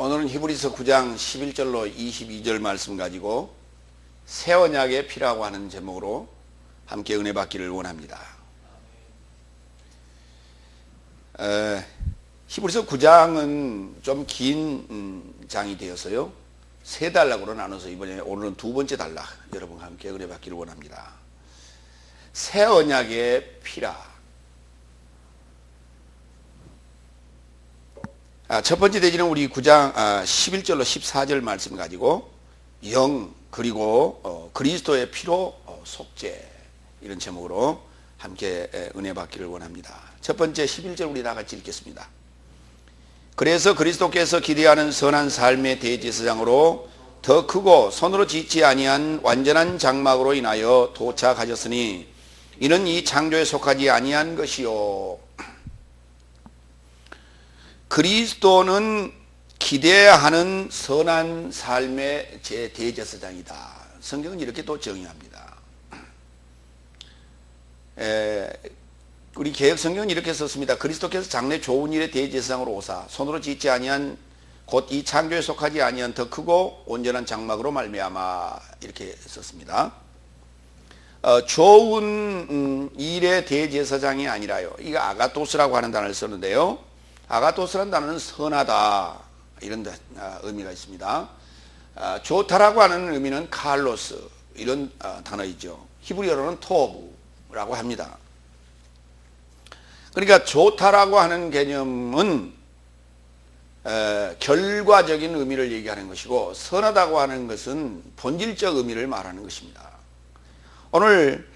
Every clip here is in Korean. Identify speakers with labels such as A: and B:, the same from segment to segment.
A: 오늘은 히브리서 9장 11절로 22절 말씀 가지고 새 언약의 피라고 하는 제목으로 함께 은혜 받기를 원합니다. 히브리서 9장은 좀 긴 장이 되어서요, 세 단락으로 나눠서 오늘은 두 번째 단락 여러분과 함께 은혜 받기를 원합니다. 새 언약의 피라. 첫 번째 대지는 우리 9장 11절로 14절 말씀 가지고 영 그리고 그리스도의 피로 속죄, 이런 제목으로 함께 은혜 받기를 원합니다. 첫 번째 11절 우리 다 같이 읽겠습니다. 그래서 그리스도께서 기대하는 선한 삶의 대제사장으로 더 크고 손으로 짓지 아니한 완전한 장막으로 인하여 도착하셨으니 이는 이 창조에 속하지 아니한 것이요, 그리스도는 기대하는 선한 삶의 제 대제사장이다. 성경은 이렇게 또 정의합니다. 우리 개역 성경은 이렇게 썼습니다. 그리스도께서 장래 좋은 일의 대제사장으로 오사 손으로 짓지 아니한 곧 이 창조에 속하지 아니한 더 크고 온전한 장막으로 말미암아, 이렇게 썼습니다. 좋은 일의 대제사장이 아니라요, 이거 아가토스라고 하는 단어를 썼는데요, 아가토스라는 단어는 선하다, 이런 의미가 있습니다. 좋다라고 하는 의미는 칼로스, 이런 단어이죠. 히브리어로는 토브라고 합니다. 그러니까 좋다라고 하는 개념은 결과적인 의미를 얘기하는 것이고, 선하다고 하는 것은 본질적 의미를 말하는 것입니다. 오늘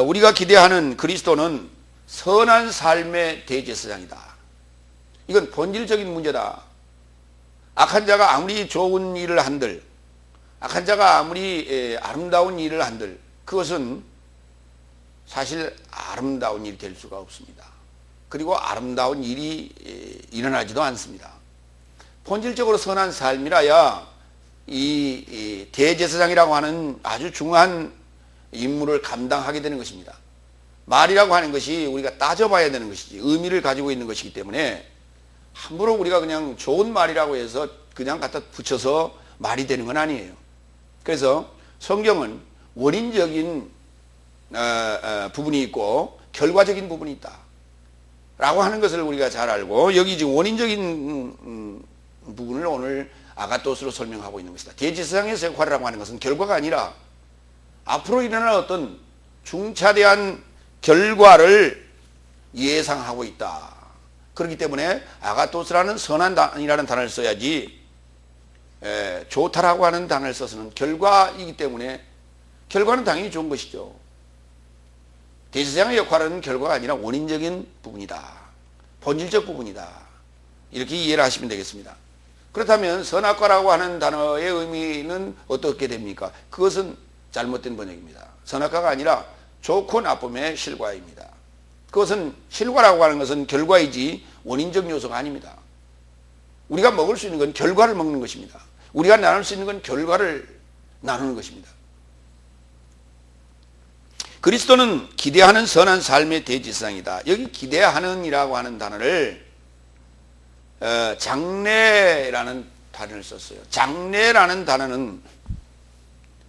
A: 우리가 기대하는 그리스도는 선한 삶의 대제사장이다. 이건 본질적인 문제다. 악한 자가 아무리 좋은 일을 한들, 악한 자가 아무리 아름다운 일을 한들, 그것은 사실 아름다운 일이 될 수가 없습니다. 그리고 아름다운 일이 일어나지도 않습니다. 본질적으로 선한 삶이라야 이 대제사장이라고 하는 아주 중요한 임무를 감당하게 되는 것입니다. 말이라고 하는 것이 우리가 따져봐야 되는 것이지 의미를 가지고 있는 것이기 때문에 함부로 우리가 그냥 좋은 말이라고 해서 그냥 갖다 붙여서 말이 되는 건 아니에요. 그래서 성경은 원인적인 부분이 있고 결과적인 부분이 있다 라고 하는 것을 우리가 잘 알고, 여기 지금 원인적인 부분을 오늘 아가토스로 설명하고 있는 것이다. 대제사장의 역할이라고 하는 것은 결과가 아니라 앞으로 일어날 어떤 중차대한 결과를 예상하고 있다. 그렇기 때문에 아가토스라는 선한이라는 단어를 써야지, 좋다라고 하는 단어를 써서는 결과이기 때문에 결과는 당연히 좋은 것이죠. 대제사장의 역할은 결과가 아니라 원인적인 부분이다. 본질적 부분이다. 이렇게 이해를 하시면 되겠습니다. 그렇다면 선악과라고 하는 단어의 의미는 어떻게 됩니까? 그것은 잘못된 번역입니다. 선악과가 아니라 좋고 나쁨의 실과입니다. 그것은 실과라고 하는 것은 결과이지 원인적 요소가 아닙니다. 우리가 먹을 수 있는 건 결과를 먹는 것입니다. 우리가 나눌 수 있는 건 결과를 나누는 것입니다. 그리스도는 기대하는 선한 삶의 대제사장이다. 여기 기대하는이라고 하는 단어를 장래라는 단어를 썼어요. 장래라는 단어는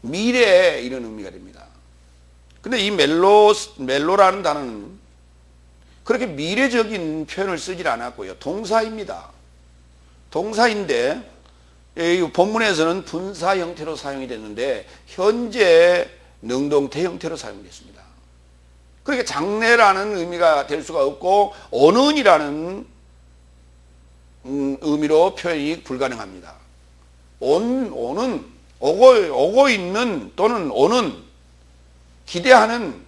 A: 미래, 이런 의미가 됩니다. 근데 이 멜로라는 단어는 그렇게 미래적인 표현을 쓰질 않았고요, 동사입니다. 동사인데 이 본문에서는 분사 형태로 사용이 됐는데 현재 능동태 형태로 사용됐습니다. 그러니까 장래라는 의미가 될 수가 없고 오는이라는 의미로 표현이 불가능합니다. 오는, 오고 있는 또는 오는, 기대하는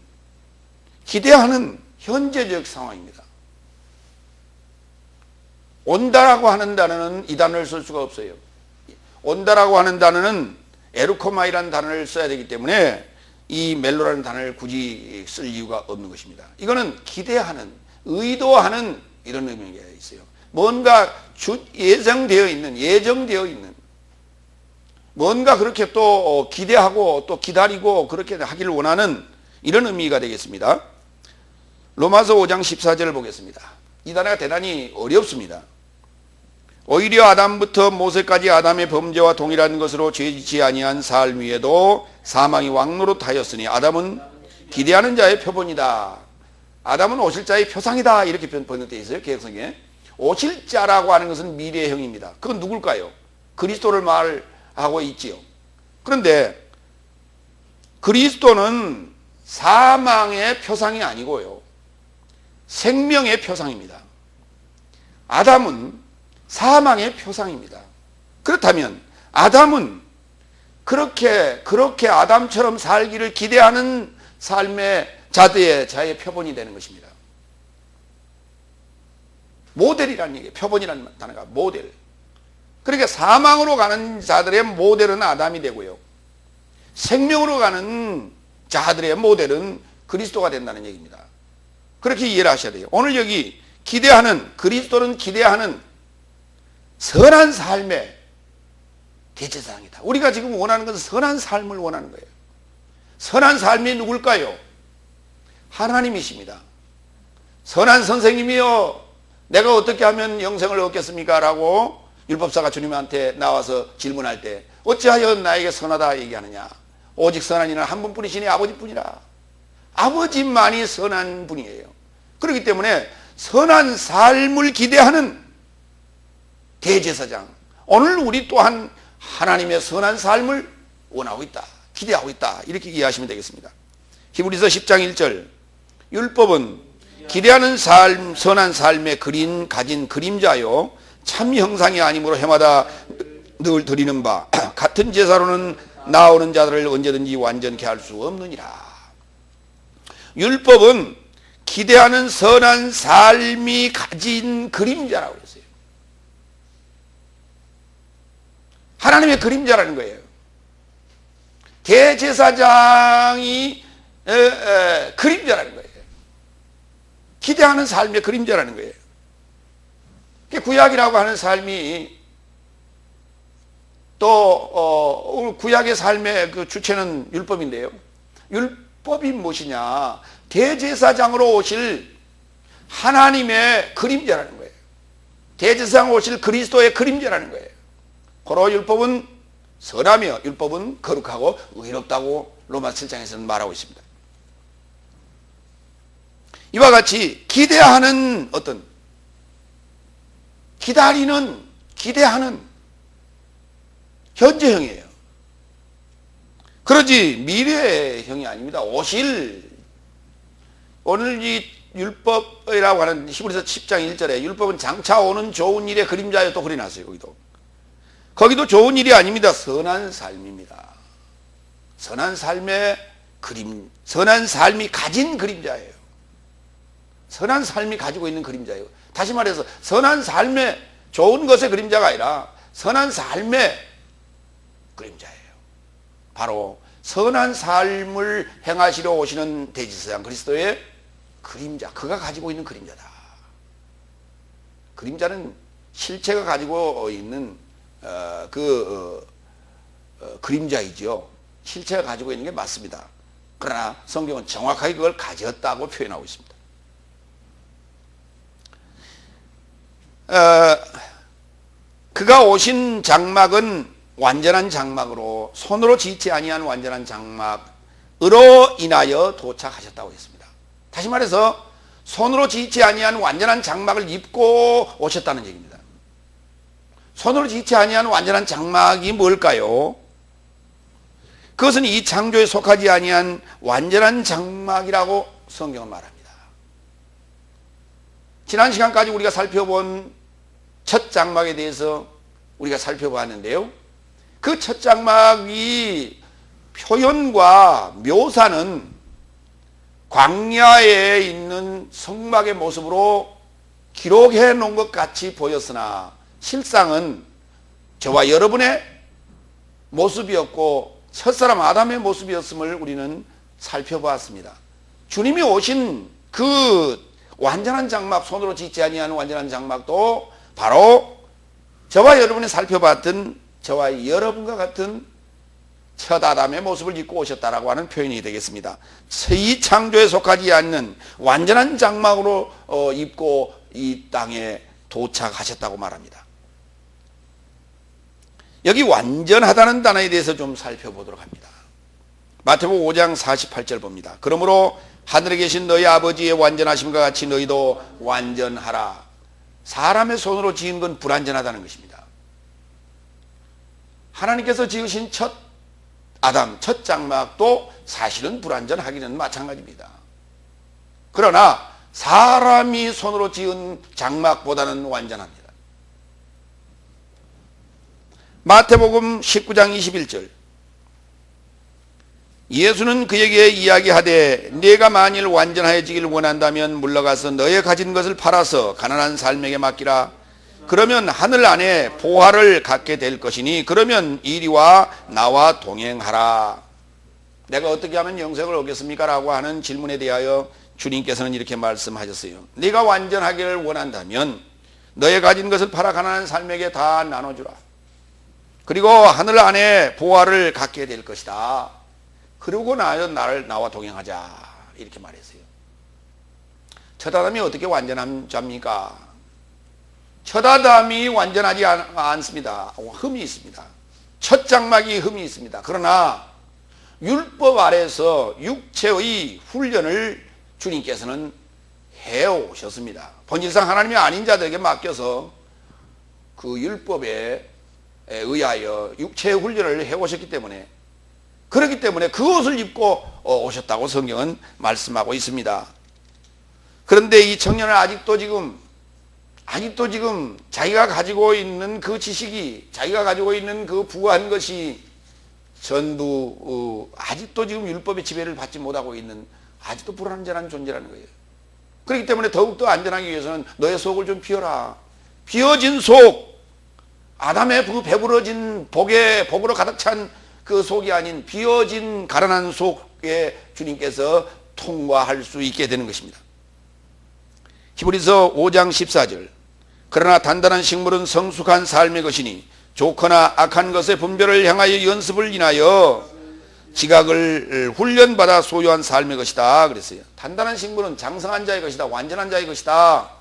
A: 현재적 상황입니다. 온다라고 하는 단어는 이 단어를 쓸 수가 없어요. 온다라고 하는 단어는 에르코마이라는 단어를 써야 되기 때문에 이 멜로라는 단어를 굳이 쓸 이유가 없는 것입니다. 이거는 기대하는, 의도하는 이런 의미가 있어요. 뭔가 예정되어 있는 뭔가 그렇게 또 기대하고 또 기다리고 그렇게 하기를 원하는 이런 의미가 되겠습니다. 로마서 5장 14절을 보겠습니다. 이 단어가 대단히 어렵습니다. 오히려 아담부터 모세까지 아담의 범죄와 동일한 것으로 죄짓지 아니한 삶 위에도 사망이 왕노릇하였으니 아담은 기대하는 자의 표본이다. 아담은 오실 자의 표상이다. 이렇게 번역되어 있어요. 개혁성에. 오실 자라고 하는 것은 미래형입니다. 그건 누굴까요? 그리스도를 말하고 있지요. 그런데 그리스도는 사망의 표상이 아니고요, 생명의 표상입니다. 아담은 사망의 표상입니다. 그렇다면 아담은 그렇게 아담처럼 살기를 기대하는 삶의 자의 표본이 되는 것입니다. 모델이라는 얘기예요. 표본이라는 단어가 모델. 그러니까 사망으로 가는 자들의 모델은 아담이 되고요, 생명으로 가는 자들의 모델은 그리스도가 된다는 얘기입니다. 그렇게 이해를 하셔야 돼요. 오늘 여기 그리스도는 기대하는 선한 삶의 대제사장이다. 우리가 지금 원하는 것은 선한 삶을 원하는 거예요. 선한 삶이 누굴까요? 하나님이십니다. 선한 선생님이요, 내가 어떻게 하면 영생을 얻겠습니까? 라고 율법사가 주님한테 나와서 질문할 때 어찌하여 나에게 선하다 얘기하느냐? 오직 선한 이는 한 분뿐이시니 아버지뿐이라. 아버지만이 선한 분이에요. 그렇기 때문에 선한 삶을 기대하는 대제사장, 오늘 우리 또한 하나님의 선한 삶을 원하고 있다, 기대하고 있다, 이렇게 이해하시면 되겠습니다. 히브리서 10장 1절, 율법은 기대하는 삶, 선한 삶의 가진 그림자요 참 형상이 아니므로 해마다 늘 드리는 바 같은 제사로는 나오는 자들을 언제든지 완전케 할 수 없느니라. 율법은 기대하는 선한 삶이 가진 그림자라고 했어요. 하나님의 그림자라는 거예요. 대제사장이 그림자라는 거예요. 기대하는 삶의 그림자라는 거예요. 구약이라고 하는 삶이 또 구약의 삶의 그 주체는 율법인데요, 율법이 무엇이냐? 대제사장으로 오실 하나님의 그림자라는 거예요. 대제사장으로 오실 그리스도의 그림자라는 거예요. 고로 율법은 선하며 율법은 거룩하고 의롭다고 로마 7장에서는 말하고 있습니다. 이와 같이 기대하는 기대하는 현재형이에요. 그러지 미래형이 아닙니다. 오늘 이 율법이라고 하는 히브리서 10장 1절에 율법은 장차 오는 좋은 일의 그림자여 또 그려놨어요. 거기도 좋은 일이 아닙니다. 선한 삶입니다. 선한 삶이 가진 그림자예요. 선한 삶이 가지고 있는 그림자예요. 다시 말해서 선한 삶의 좋은 것의 그림자가 아니라 선한 삶의 그림자예요. 바로 선한 삶을 행하시러 오시는 대제사장 그리스도의 그림자, 그가 가지고 있는 그림자다. 그림자는 실체가 가지고 있는 그림자이죠. 실체가 가지고 있는 게 맞습니다. 그러나 성경은 정확하게 그걸 가졌다고 표현하고 있습니다. 그가 오신 장막은 완전한 장막으로 손으로 짓지 아니한 완전한 장막으로 인하여 도착하셨다고 했습니다. 다시 말해서 손으로 짓지 아니한 완전한 장막을 입고 오셨다는 얘기입니다. 손으로 짓지 아니한 완전한 장막이 뭘까요? 그것은 이 창조에 속하지 아니한 완전한 장막이라고 성경은 말합니다. 지난 시간까지 우리가 살펴본 첫 장막에 대해서 우리가 살펴봤는데요, 그 첫 장막이 표현과 묘사는 광야에 있는 성막의 모습으로 기록해 놓은 것 같이 보였으나 실상은 저와 여러분의 모습이었고 첫사람 아담의 모습이었음을 우리는 살펴보았습니다. 주님이 오신 그 완전한 장막, 손으로 짓지 아니하는 완전한 장막도 바로 저와 여러분이 살펴봤던 저와 여러분과 같은 첫 아담의 모습을 입고 오셨다라고 하는 표현이 되겠습니다. 이 창조에 속하지 않는 완전한 장막으로 입고 이 땅에 도착하셨다고 말합니다. 여기 완전하다는 단어에 대해서 좀 살펴보도록 합니다. 마태복음 5장 48절 봅니다. 그러므로 하늘에 계신 너희 아버지의 완전하심과 같이 너희도 완전하라. 사람의 손으로 지은 건 불완전하다는 것입니다. 하나님께서 지으신 첫 아담, 첫 장막도 사실은 불완전하기는 마찬가지입니다. 그러나 사람이 손으로 지은 장막보다는 완전합니다. 마태복음 19장 21절 예수는 그에게 이야기하되 네가 만일 완전해지길 원한다면 물러가서 너의 가진 것을 팔아서 가난한 삶에게 맡기라. 그러면 하늘 안에 보화를 갖게 될 것이니 그러면 이리와 나와 동행하라. 내가 어떻게 하면 영생을 얻겠습니까? 라고 하는 질문에 대하여 주님께서는 이렇게 말씀하셨어요. 네가 완전하기를 원한다면 너의 가진 것을 팔아 가난한 삶에게 다 나눠주라. 그리고 하늘 안에 보화를 갖게 될 것이다. 그러고 나와 동행하자. 이렇게 말했어요. 첫 아담이 어떻게 완전한 자입니까? 첫 아담이 완전하지 않습니다. 흠이 있습니다. 첫 장막이 흠이 있습니다. 그러나 율법 아래서 육체의 훈련을 주님께서는 해오셨습니다. 본질상 하나님이 아닌 자들에게 맡겨서 그 율법에 의하여 육체의 훈련을 해오셨기 때문에, 그렇기 때문에 그 옷을 입고 오셨다고 성경은 말씀하고 있습니다. 그런데 이 청년은 아직도 지금 자기가 가지고 있는 그 지식이, 자기가 가지고 있는 그 부한 것이 전부 아직도 지금 율법의 지배를 받지 못하고 있는 아직도 불완전한 존재라는 거예요. 그렇기 때문에 더욱더 안전하기 위해서는 너의 속을 좀 비워라. 비워진 속, 아담의 그 배부러진 복으로 가득 찬 그 속이 아닌 비워진 가난한 속에 주님께서 통과할 수 있게 되는 것입니다. 히브리서 5장 14절 그러나 단단한 식물은 성숙한 삶의 것이니 좋거나 악한 것의 분별을 향하여 연습을 인하여 지각을 훈련받아 소유한 삶의 것이다 그랬어요. 단단한 식물은 장성한 자의 것이다, 완전한 자의 것이다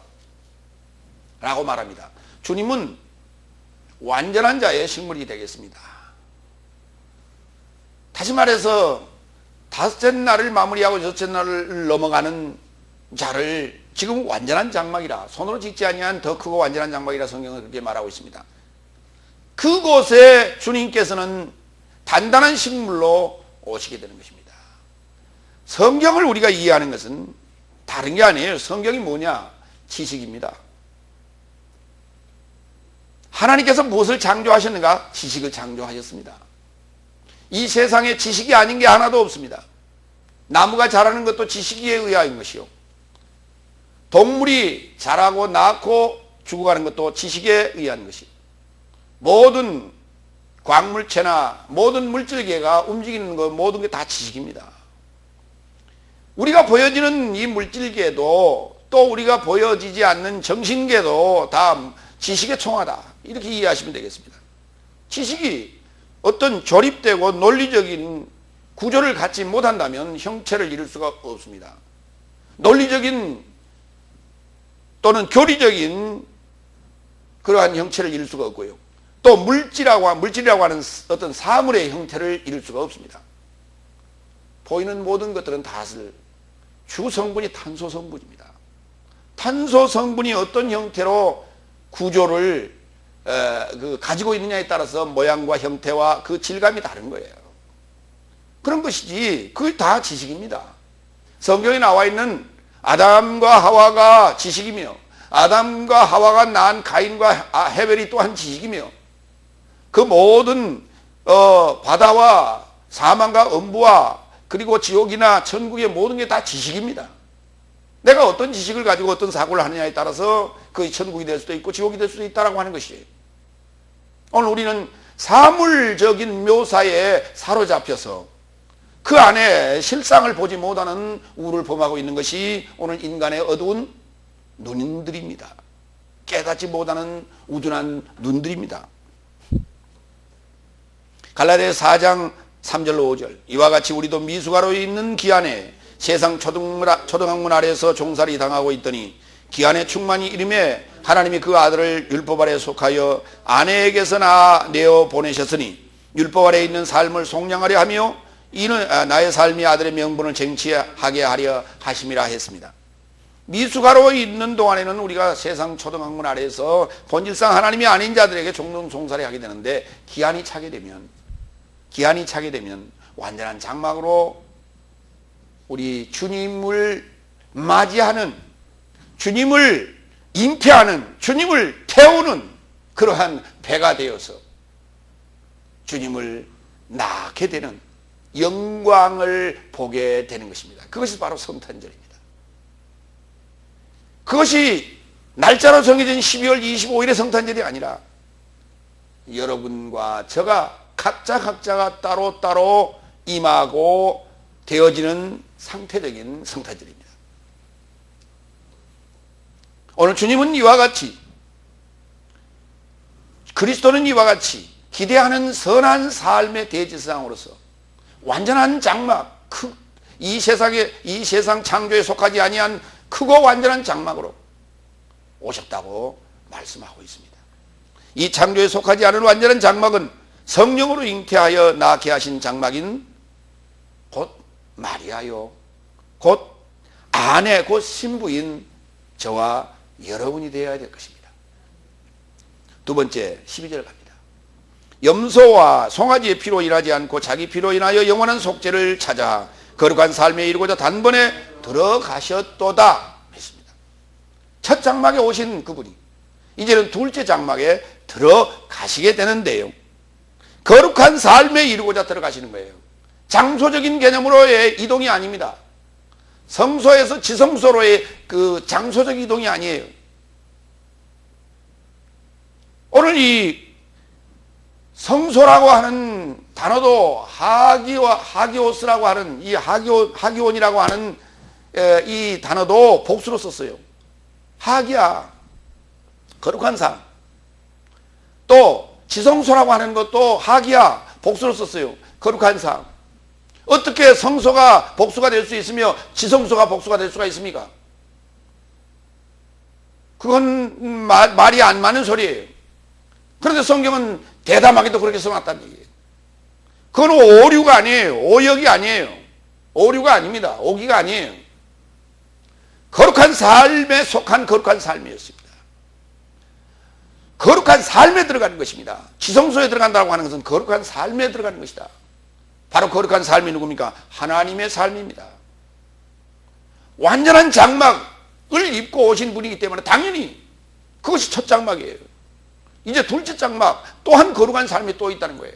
A: 라고 말합니다. 주님은 완전한 자의 식물이 되겠습니다. 다시 말해서 다섯째 날을 마무리하고 여섯째 날을 넘어가는 자를 지금 완전한 장막이라, 손으로 짓지 아니한 더 크고 완전한 장막이라 성경은 그렇게 말하고 있습니다. 그곳에 주님께서는 단단한 식물로 오시게 되는 것입니다. 성경을 우리가 이해하는 것은 다른 게 아니에요. 성경이 뭐냐? 지식입니다. 하나님께서 무엇을 창조하셨는가? 지식을 창조하셨습니다. 이 세상에 지식이 아닌 게 하나도 없습니다. 나무가 자라는 것도 지식에 의한 것이요, 동물이 자라고 낳고 죽어가는 것도 지식에 의한 것이, 모든 광물체나 모든 물질계가 움직이는 것 모든 게 다 지식입니다. 우리가 보여지는 이 물질계도 또 우리가 보여지지 않는 정신계도 다 지식의 총하다, 이렇게 이해하시면 되겠습니다. 지식이 어떤 조립되고 논리적인 구조를 갖지 못한다면 형체를 이룰 수가 없습니다. 논리적인 또는 교리적인 그러한 형체를 이룰 수가 없고요, 또 물질이라고 하는 어떤 사물의 형태를 이룰 수가 없습니다. 보이는 모든 것들은 다슬 주 성분이 탄소 성분입니다. 탄소 성분이 어떤 형태로 구조를 가지고 있느냐에 따라서 모양과 형태와 그 질감이 다른 거예요. 그런 것이지 그게 다 지식입니다. 성경에 나와 있는 아담과 하와가 지식이며, 아담과 하와가 낳은 가인과 헤벨이 또한 지식이며, 그 모든 바다와 사망과 음부와 그리고 지옥이나 천국의 모든 게 다 지식입니다. 내가 어떤 지식을 가지고 어떤 사고를 하느냐에 따라서 그 천국이 될 수도 있고 지옥이 될 수도 있다라고 하는 것이에요. 오늘 우리는 사물적인 묘사에 사로잡혀서 그 안에 실상을 보지 못하는 우를 범하고 있는 것이 오늘 인간의 어두운 눈들입니다. 깨닫지 못하는 우둔한 눈들입니다. 갈라디아서 4장 3절로 5절 이와 같이 우리도 미숙아로 있는 기한에 세상 초등학문 아래에서 종살이 당하고 있더니 기한의 충만이 이름에 하나님이 그 아들을 율법 아래 속하여 아내에게서 낳아내어 보내셨으니 율법 아래 있는 삶을 속량하려 하며 이는 나의 삶이 아들의 명분을 쟁취하게 하려 하심이라 했습니다. 미숙아로 있는 동안에는 우리가 세상 초등학문 아래에서 본질상 하나님이 아닌 자들에게 종종 종살이 하게 되는데 기한이 차게 되면 완전한 장막으로 우리 주님을 맞이하는, 주님을 잉태하는, 주님을 태우는 그러한 배가 되어서 주님을 낳게 되는 영광을 보게 되는 것입니다. 그것이 바로 성탄절입니다. 그것이 날짜로 정해진 12월 25일의 성탄절이 아니라 여러분과 저가 각자가 따로 임하고 되어지는 상태적인 성탄절입니다. 오늘 주님은 이와 같이, 그리스도는 이와 같이 기대하는 선한 삶의 대지상으로서 완전한 장막, 이 세상 창조에 속하지 아니한 크고 완전한 장막으로 오셨다고 말씀하고 있습니다. 이 창조에 속하지 않은 완전한 장막은 성령으로 잉태하여 낳게 하신 장막인 곧 마리아요, 곧 아내, 곧 신부인 저와 여러분이 되어야 될 것입니다. 두 번째 12절 갑니다. 염소와 송아지의 피로 인하지 않고 자기 피로 인하여 영원한 속죄를 찾아 거룩한 삶에 이르고자 단번에 들어가셨도다 했습니다. 첫 장막에 오신 그분이 이제는 둘째 장막에 들어가시게 되는데요, 거룩한 삶에 이르고자 들어가시는 거예요. 장소적인 개념으로의 이동이 아닙니다. 성소에서 지성소로의 그 장소적 이동이 아니에요. 오늘 이 성소라고 하는 단어도 하기오스라고 하는 이 하기온이라고 하는 이 단어도 복수로 썼어요. 하기야, 거룩한 삶. 또 지성소라고 하는 것도 하기야, 복수로 썼어요. 거룩한 삶. 어떻게 성소가 복수가 될 수 있으며 지성소가 복수가 될 수가 있습니까? 그건 말이 안 맞는 소리예요. 그런데 성경은 대담하게도 그렇게 써놨다는 얘기예요. 그건 오류가 아니에요. 오역이 아니에요. 오류가 아닙니다. 오기가 아니에요. 거룩한 삶에 속한 거룩한 삶이었습니다. 거룩한 삶에 들어가는 것입니다. 지성소에 들어간다고 하는 것은 거룩한 삶에 들어가는 것이다. 바로 거룩한 삶이 누굽니까? 하나님의 삶입니다. 완전한 장막을 입고 오신 분이기 때문에 당연히 그것이 첫 장막이에요. 이제 둘째 장막, 또한 거룩한 삶이 또 있다는 거예요.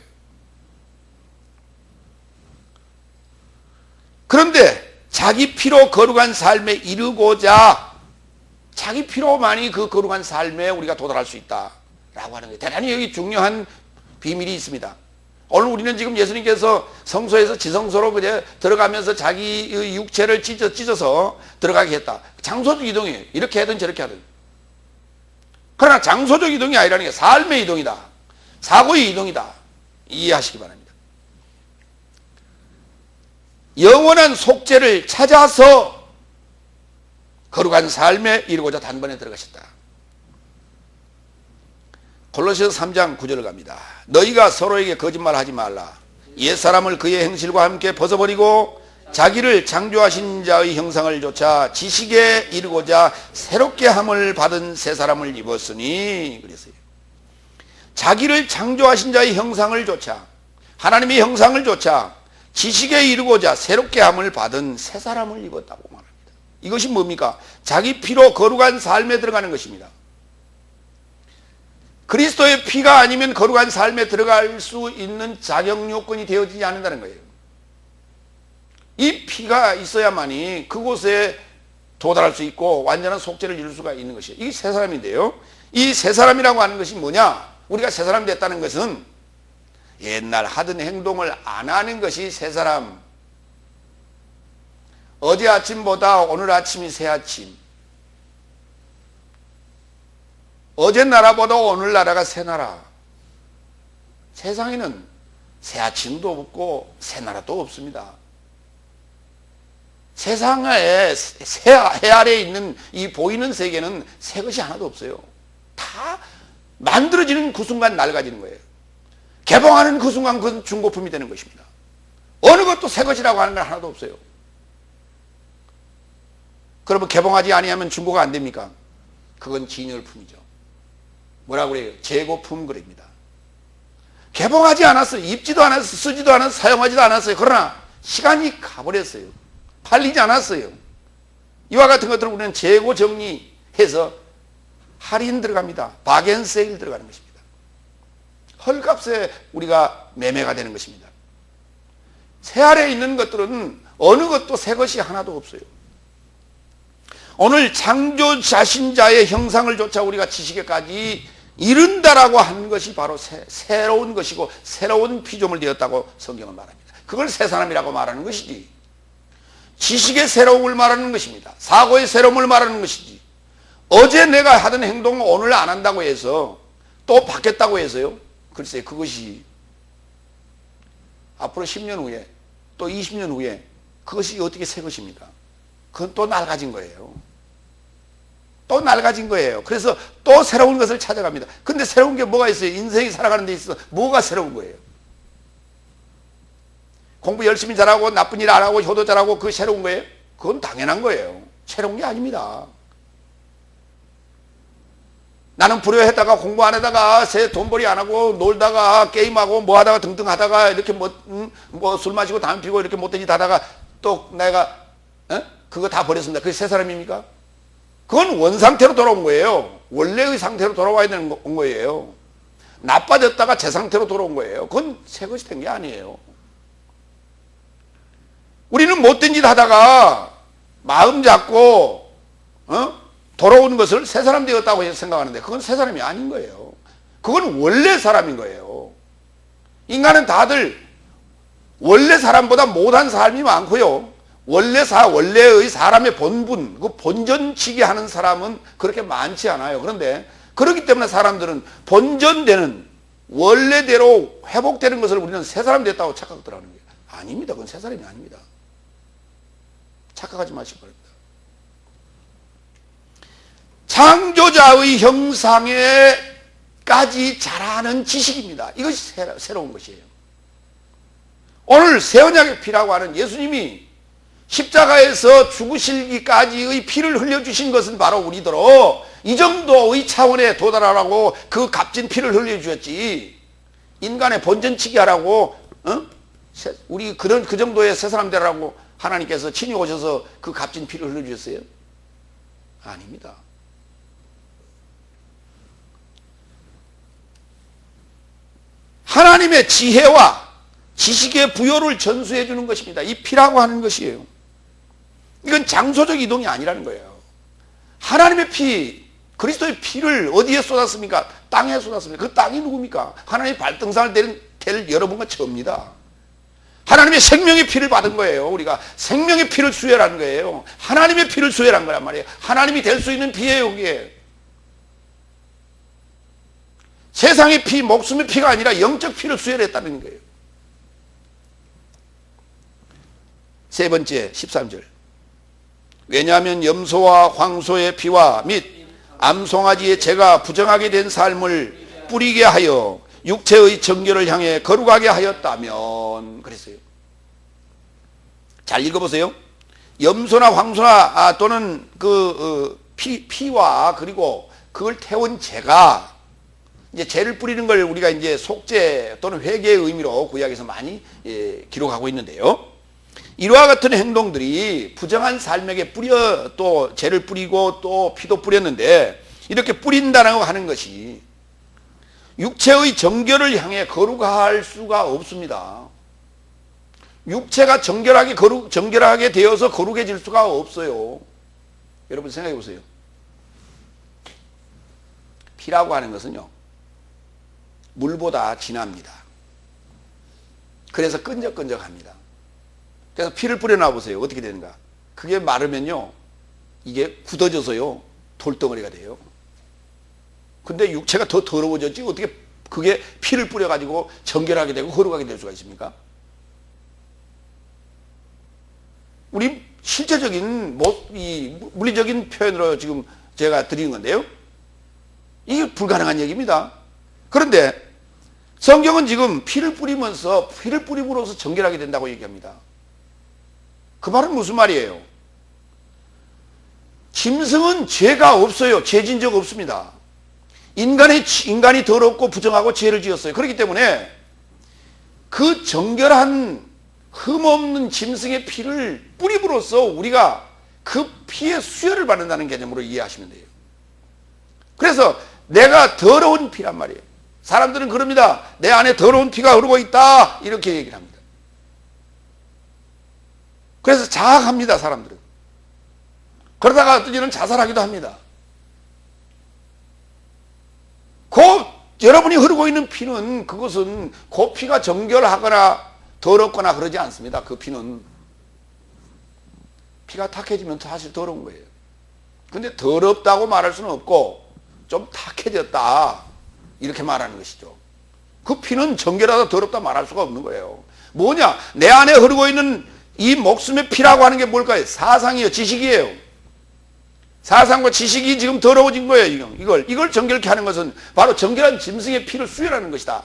A: 그런데 자기 피로 거룩한 삶에 이르고자, 자기 피로만이 그 거룩한 삶에 우리가 도달할 수 있다라고 하는 거예요. 대단히 여기 중요한 비밀이 있습니다. 오늘 우리는 지금 예수님께서 성소에서 지성소로 그냥 들어가면서 자기 육체를 찢어서 들어가게 했다. 장소적 이동이에요. 이렇게 하든 저렇게 하든. 그러나 장소적 이동이 아니라는 게 삶의 이동이다. 사고의 이동이다. 이해하시기 바랍니다. 영원한 속죄를 찾아서 거룩한 삶에 이르고자 단번에 들어가셨다. 골로새서 3장 9절을 갑니다. 너희가 서로에게 거짓말하지 말라. 옛사람을 그의 행실과 함께 벗어버리고 자기를 창조하신 자의 형상을 좇아 지식에 이르고자 새롭게 함을 받은 새 사람을 입었으니, 그랬어요. 자기를 창조하신 자의 형상을 좇아, 하나님의 형상을 좇아 지식에 이르고자 새롭게 함을 받은 새 사람을 입었다고 말합니다. 이것이 뭡니까? 자기 피로 거룩한 삶에 들어가는 것입니다. 그리스도의 피가 아니면 거룩한 삶에 들어갈 수 있는 자격 요건이 되어지지 않는다는 거예요. 이 피가 있어야만이 그곳에 도달할 수 있고 완전한 속죄를 이룰 수가 있는 것이에요. 이게 새 사람인데요, 이 새 사람이라고 하는 것이 뭐냐? 우리가 새 사람이 됐다는 것은 옛날 하던 행동을 안 하는 것이 새 사람. 어제 아침보다 오늘 아침이 새 아침. 어제 나라보다 오늘 나라가 새 나라. 세상에는 새 아침도 없고 새 나라도 없습니다. 세상에 해 아래에 있는 이 보이는 세계는 새 것이 하나도 없어요. 다 만들어지는 그 순간 낡아지는 거예요. 개봉하는 그 순간 그건 중고품이 되는 것입니다. 어느 것도 새 것이라고 하는 건 하나도 없어요. 그러면 개봉하지 아니하면 중고가 안 됩니까? 그건 진열품이죠. 뭐라고 그래요? 재고품 그럽니다. 개봉하지 않았어요. 입지도 않았어요. 쓰지도 않았어요. 사용하지도 않았어요. 그러나 시간이 가버렸어요. 팔리지 않았어요. 이와 같은 것들을 우리는 재고 정리해서 할인 들어갑니다. 바겐세일 들어가는 것입니다. 헐값에 우리가 매매가 되는 것입니다. 새 아래에 있는 것들은 어느 것도 새 것이 하나도 없어요. 오늘 창조자신자의 형상을 조차 우리가 지식에까지 이른다라고 하는 것이 바로 새로운 것이고 새로운 피조물 되었다고 성경은 말합니다. 그걸 새 사람이라고 말하는 것이지, 지식의 새로움을 말하는 것입니다. 사고의 새로움을 말하는 것이지, 어제 내가 하던 행동을 오늘 안 한다고 해서 또 바뀌었다고 해서요, 글쎄 그것이 앞으로 10년 후에 또 20년 후에 그것이 어떻게 새 것입니까? 그건 또 낡아진 거예요. 또 낡아진 거예요. 그래서 또 새로운 것을 찾아갑니다. 근데 새로운 게 뭐가 있어요? 인생이 살아가는 데 있어서 뭐가 새로운 거예요? 공부 열심히 잘하고 나쁜 일 안 하고 효도 잘하고 그게 새로운 거예요? 그건 당연한 거예요. 새로운 게 아닙니다. 나는 불효했다가 공부 안 하다가 새 돈벌이 안 하고 놀다가 게임하고 뭐 하다가 등등 하다가 이렇게 뭐 술 마시고 담배 피고 이렇게 못된 짓 하다가 또 내가 그거 다 버렸습니다. 그게 새 사람입니까? 그건 원상태로 돌아온 거예요. 원래의 상태로 돌아와야 되는 거예요. 나빠졌다가 제 상태로 돌아온 거예요. 그건 새 것이 된 게 아니에요. 우리는 못된 짓 하다가 마음 잡고 돌아오는 것을 새 사람 되었다고 생각하는데 그건 새 사람이 아닌 거예요. 그건 원래 사람인 거예요. 인간은 다들 원래 사람보다 못한 삶이 많고요. 원래의 사람의 본분, 그 본전치기 하는 사람은 그렇게 많지 않아요. 그런데 그렇기 때문에 사람들은 본전되는 원래대로 회복되는 것을 우리는 새 사람 됐다고 착각들하는 거예요. 아닙니다. 그건 새 사람이 아닙니다. 착각하지 마시기 바랍니다. 창조자의 형상에까지 자라는 지식입니다. 이것이 새로운 것이에요. 오늘 새 언약의 피라고 하는 예수님이 십자가에서 죽으시기까지의 피를 흘려주신 것은 바로 우리더러 이 정도의 차원에 도달하라고 그 값진 피를 흘려주셨지, 인간의 본전치기 하라고 우리 그 정도의 새 사람 되라고 하나님께서 친히 오셔서 그 값진 피를 흘려주셨어요? 아닙니다. 하나님의 지혜와 지식의 부여를 전수해 주는 것입니다. 이 피라고 하는 것이에요. 이건 장소적 이동이 아니라는 거예요. 하나님의 피, 그리스도의 피를 어디에 쏟았습니까? 땅에 쏟았습니다. 그 땅이 누굽니까? 하나님의 발등상을 될 여러분과 저입니다. 하나님의 생명의 피를 받은 거예요. 우리가 생명의 피를 수혈한 거예요. 하나님의 피를 수혈한 거란 말이에요. 하나님이 될 수 있는 피예요, 그게. 세상의 피, 목숨의 피가 아니라 영적 피를 수혈했다는 거예요. 세 번째, 13절. 왜냐하면 염소와 황소의 피와 및 암송아지의 죄가 부정하게 된 삶을 뿌리게 하여 육체의 정결을 향해 거룩하게 하였다면, 그랬어요. 잘 읽어보세요. 염소나 황소나 또는 피와 그리고 그걸 태운 죄가, 이제 죄를 뿌리는 걸 우리가 이제 속죄 또는 회개의 의미로 구약에서 많이 기록하고 있는데요. 이와 같은 행동들이 부정한 삶에게 뿌려 또 죄를 뿌리고 또 피도 뿌렸는데, 이렇게 뿌린다고 하는 것이 육체의 정결을 향해 거룩할 수가 없습니다. 육체가 정결하게 되어서 거룩해질 수가 없어요. 여러분 생각해 보세요. 피라고 하는 것은요, 물보다 진합니다. 그래서 끈적끈적합니다. 그래서 피를 뿌려놔 보세요. 어떻게 되는가? 그게 마르면요, 이게 굳어져서요, 돌덩어리가 돼요. 근데 육체가 더 더러워졌지 어떻게 그게 피를 뿌려가지고 정결하게 되고 거룩하게 될 수가 있습니까? 우리 실제적인 이 물리적인 표현으로 지금 제가 드리는 건데요. 이게 불가능한 얘기입니다. 그런데 성경은 지금 피를 뿌림으로써 정결하게 된다고 얘기합니다. 그 말은 무슨 말이에요? 짐승은 죄가 없어요. 죄진 적 없습니다. 인간이 더럽고 부정하고 죄를 지었어요. 그렇기 때문에 그 정결한 흠없는 짐승의 피를 뿌림으로써 우리가 그 피의 수혈을 받는다는 개념으로 이해하시면 돼요. 그래서 내가 더러운 피란 말이에요. 사람들은 그럽니다. 내 안에 더러운 피가 흐르고 있다, 이렇게 얘기를 합니다. 그래서 자학합니다, 사람들은. 그러다가 어떤 일은 자살하기도 합니다. 여러분이 흐르고 있는 피는, 그것은 그 피가 정결하거나 더럽거나 그러지 않습니다. 그 피는 피가 탁해지면 사실 더러운 거예요. 근데 더럽다고 말할 수는 없고 좀 탁해졌다, 이렇게 말하는 것이죠. 그 피는 정결하다 더럽다 말할 수가 없는 거예요. 뭐냐? 내 안에 흐르고 있는 이 목숨의 피라고 하는 게 뭘까요? 사상이에요. 지식이에요. 사상과 지식이 지금 더러워진 거예요. 이걸 정결케 하는 것은 바로 정결한 짐승의 피를 수혈하는 것이다.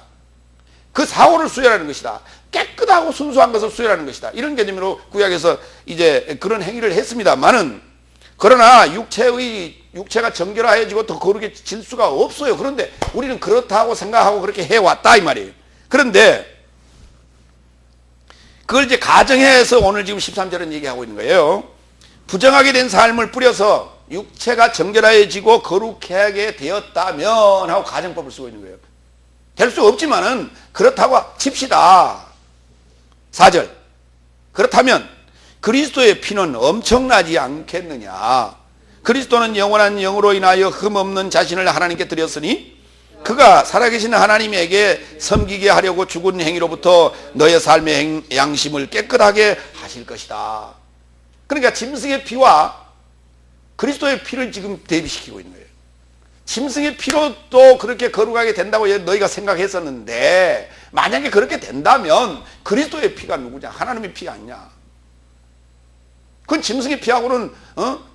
A: 그 사고를 수혈하는 것이다. 깨끗하고 순수한 것을 수혈하는 것이다. 이런 개념으로 구약에서 이제 그런 행위를 했습니다만은, 그러나 육체가 정결해지고 더 거룩해질 수가 없어요. 그런데 우리는 그렇다고 생각하고 그렇게 해왔다, 이 말이에요. 그런데 그걸 이제 가정해서 오늘 지금 13절은 얘기하고 있는 거예요. 부정하게 된 삶을 뿌려서 육체가 정결해지고 거룩하게 되었다면 하고 가정법을 쓰고 있는 거예요. 될 수 없지만은 그렇다고 칩시다. 4절. 그렇다면 그리스도의 피는 엄청나지 않겠느냐? 그리스도는 영원한 영으로 인하여 흠없는 자신을 하나님께 드렸으니 그가 살아계신 하나님에게 섬기게 하려고 죽은 행위로부터 너의 삶의 양심을 깨끗하게 하실 것이다. 그러니까 짐승의 피와 그리스도의 피를 지금 대비시키고 있는 거예요. 짐승의 피로 또 그렇게 거룩하게 된다고 너희가 생각했었는데, 만약에 그렇게 된다면 그리스도의 피가 누구냐? 하나님의 피 아니냐? 그건 짐승의 피하고는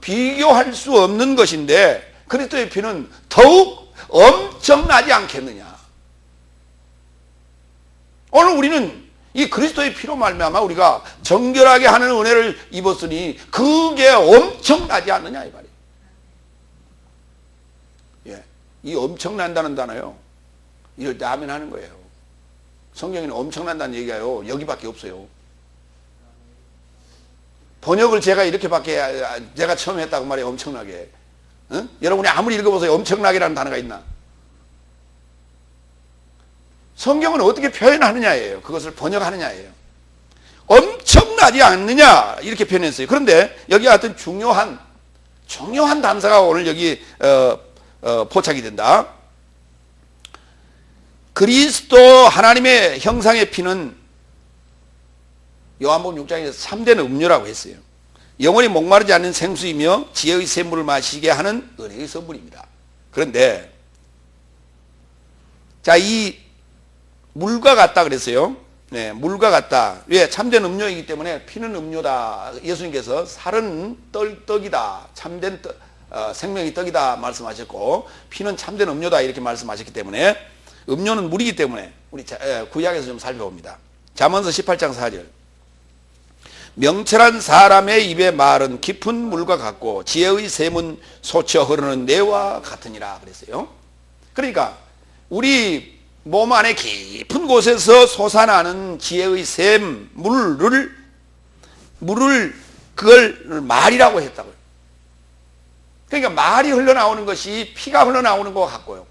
A: 비교할 수 없는 것인데, 그리스도의 피는 더욱 엄청나지 않겠느냐? 오늘 우리는 이 그리스도의 피로 말미암아 우리가 정결하게 하는 은혜를 입었으니 그게 엄청나지 않느냐, 이 말이에요. 예, 이 엄청난다는 단어요, 이럴 때 아멘 하는 거예요. 성경에는 엄청난다는 얘기가요 여기밖에 없어요. 번역을 제가 이렇게밖에, 제가 처음 했다고 말이에요. 엄청나게. 여러분이 아무리 읽어보세요. 엄청나게라는 단어가 있나? 성경은 어떻게 표현하느냐예요. 그것을 번역하느냐예요. 엄청나지 않느냐, 이렇게 표현했어요. 그런데 여기 같은 중요한 단서가 오늘 여기 포착이 된다. 그리스도 하나님의 형상의 피는 요한복음 6장에서 참된 음료라고 했어요. 영원히 목마르지 않는 생수이며 지혜의 샘물을 마시게 하는 은혜의 선물입니다. 그런데 자, 이 물과 같다 그랬어요. 네, 물과 같다. 왜? 참된 음료이기 때문에 피는 음료다. 예수님께서 살은 떡이다. 참된 생명의 떡이다 말씀하셨고, 피는 참된 음료다 이렇게 말씀하셨기 때문에, 음료는 물이기 때문에 우리 구약에서 좀 살펴봅니다. 잠언서 18장 4절. 명철한 사람의 입의 말은 깊은 물과 같고 지혜의 샘은 솟아 흐르는 내와 같으니라 그랬어요. 그러니까 우리 몸 안에 깊은 곳에서 솟아나는 지혜의 샘, 물을 그걸 말이라고 했다고요. 그러니까 말이 흘러나오는 것이 피가 흘러나오는 것 같고요.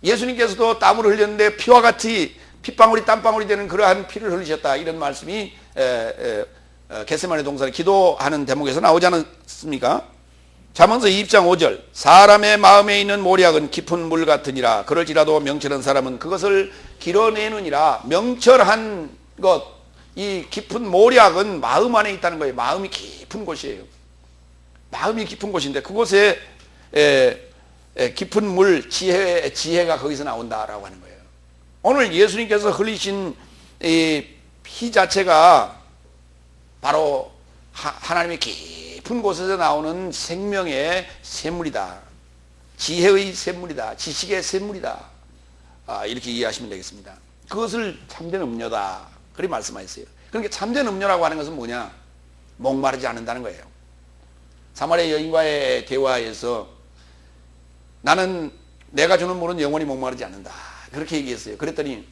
A: 예수님께서도 땀을 흘렸는데 피와 같이 핏방울이 땀방울이 되는 그러한 피를 흘리셨다, 이런 말씀이 겟세마네 동산에 기도하는 대목에서 나오지 않았습니까? 잠언서 2장 5절. 사람의 마음에 있는 모략은 깊은 물 같으니라. 그럴지라도 명철한 사람은 그것을 길어내느니라. 명철한 것, 이 깊은 모략은 마음 안에 있다는 거예요. 마음이 깊은 곳이에요. 마음이 깊은 곳인데 그곳에 깊은 물, 지혜가 거기서 나온다라고 하는 거예요. 오늘 예수님께서 흘리신 이 피 자체가 바로 하나님의 깊은 곳에서 나오는 생명의 샘물이다. 지혜의 샘물이다. 지식의 샘물이다. 이렇게 이해하시면 되겠습니다. 그것을 참된 음료다. 그렇게 말씀하셨어요. 그러니까 참된 음료라고 하는 것은 뭐냐? 목마르지 않는다는 거예요. 사마리아 여인과의 대화에서 나는 내가 주는 물은 영원히 목마르지 않는다. 그렇게 얘기했어요. 그랬더니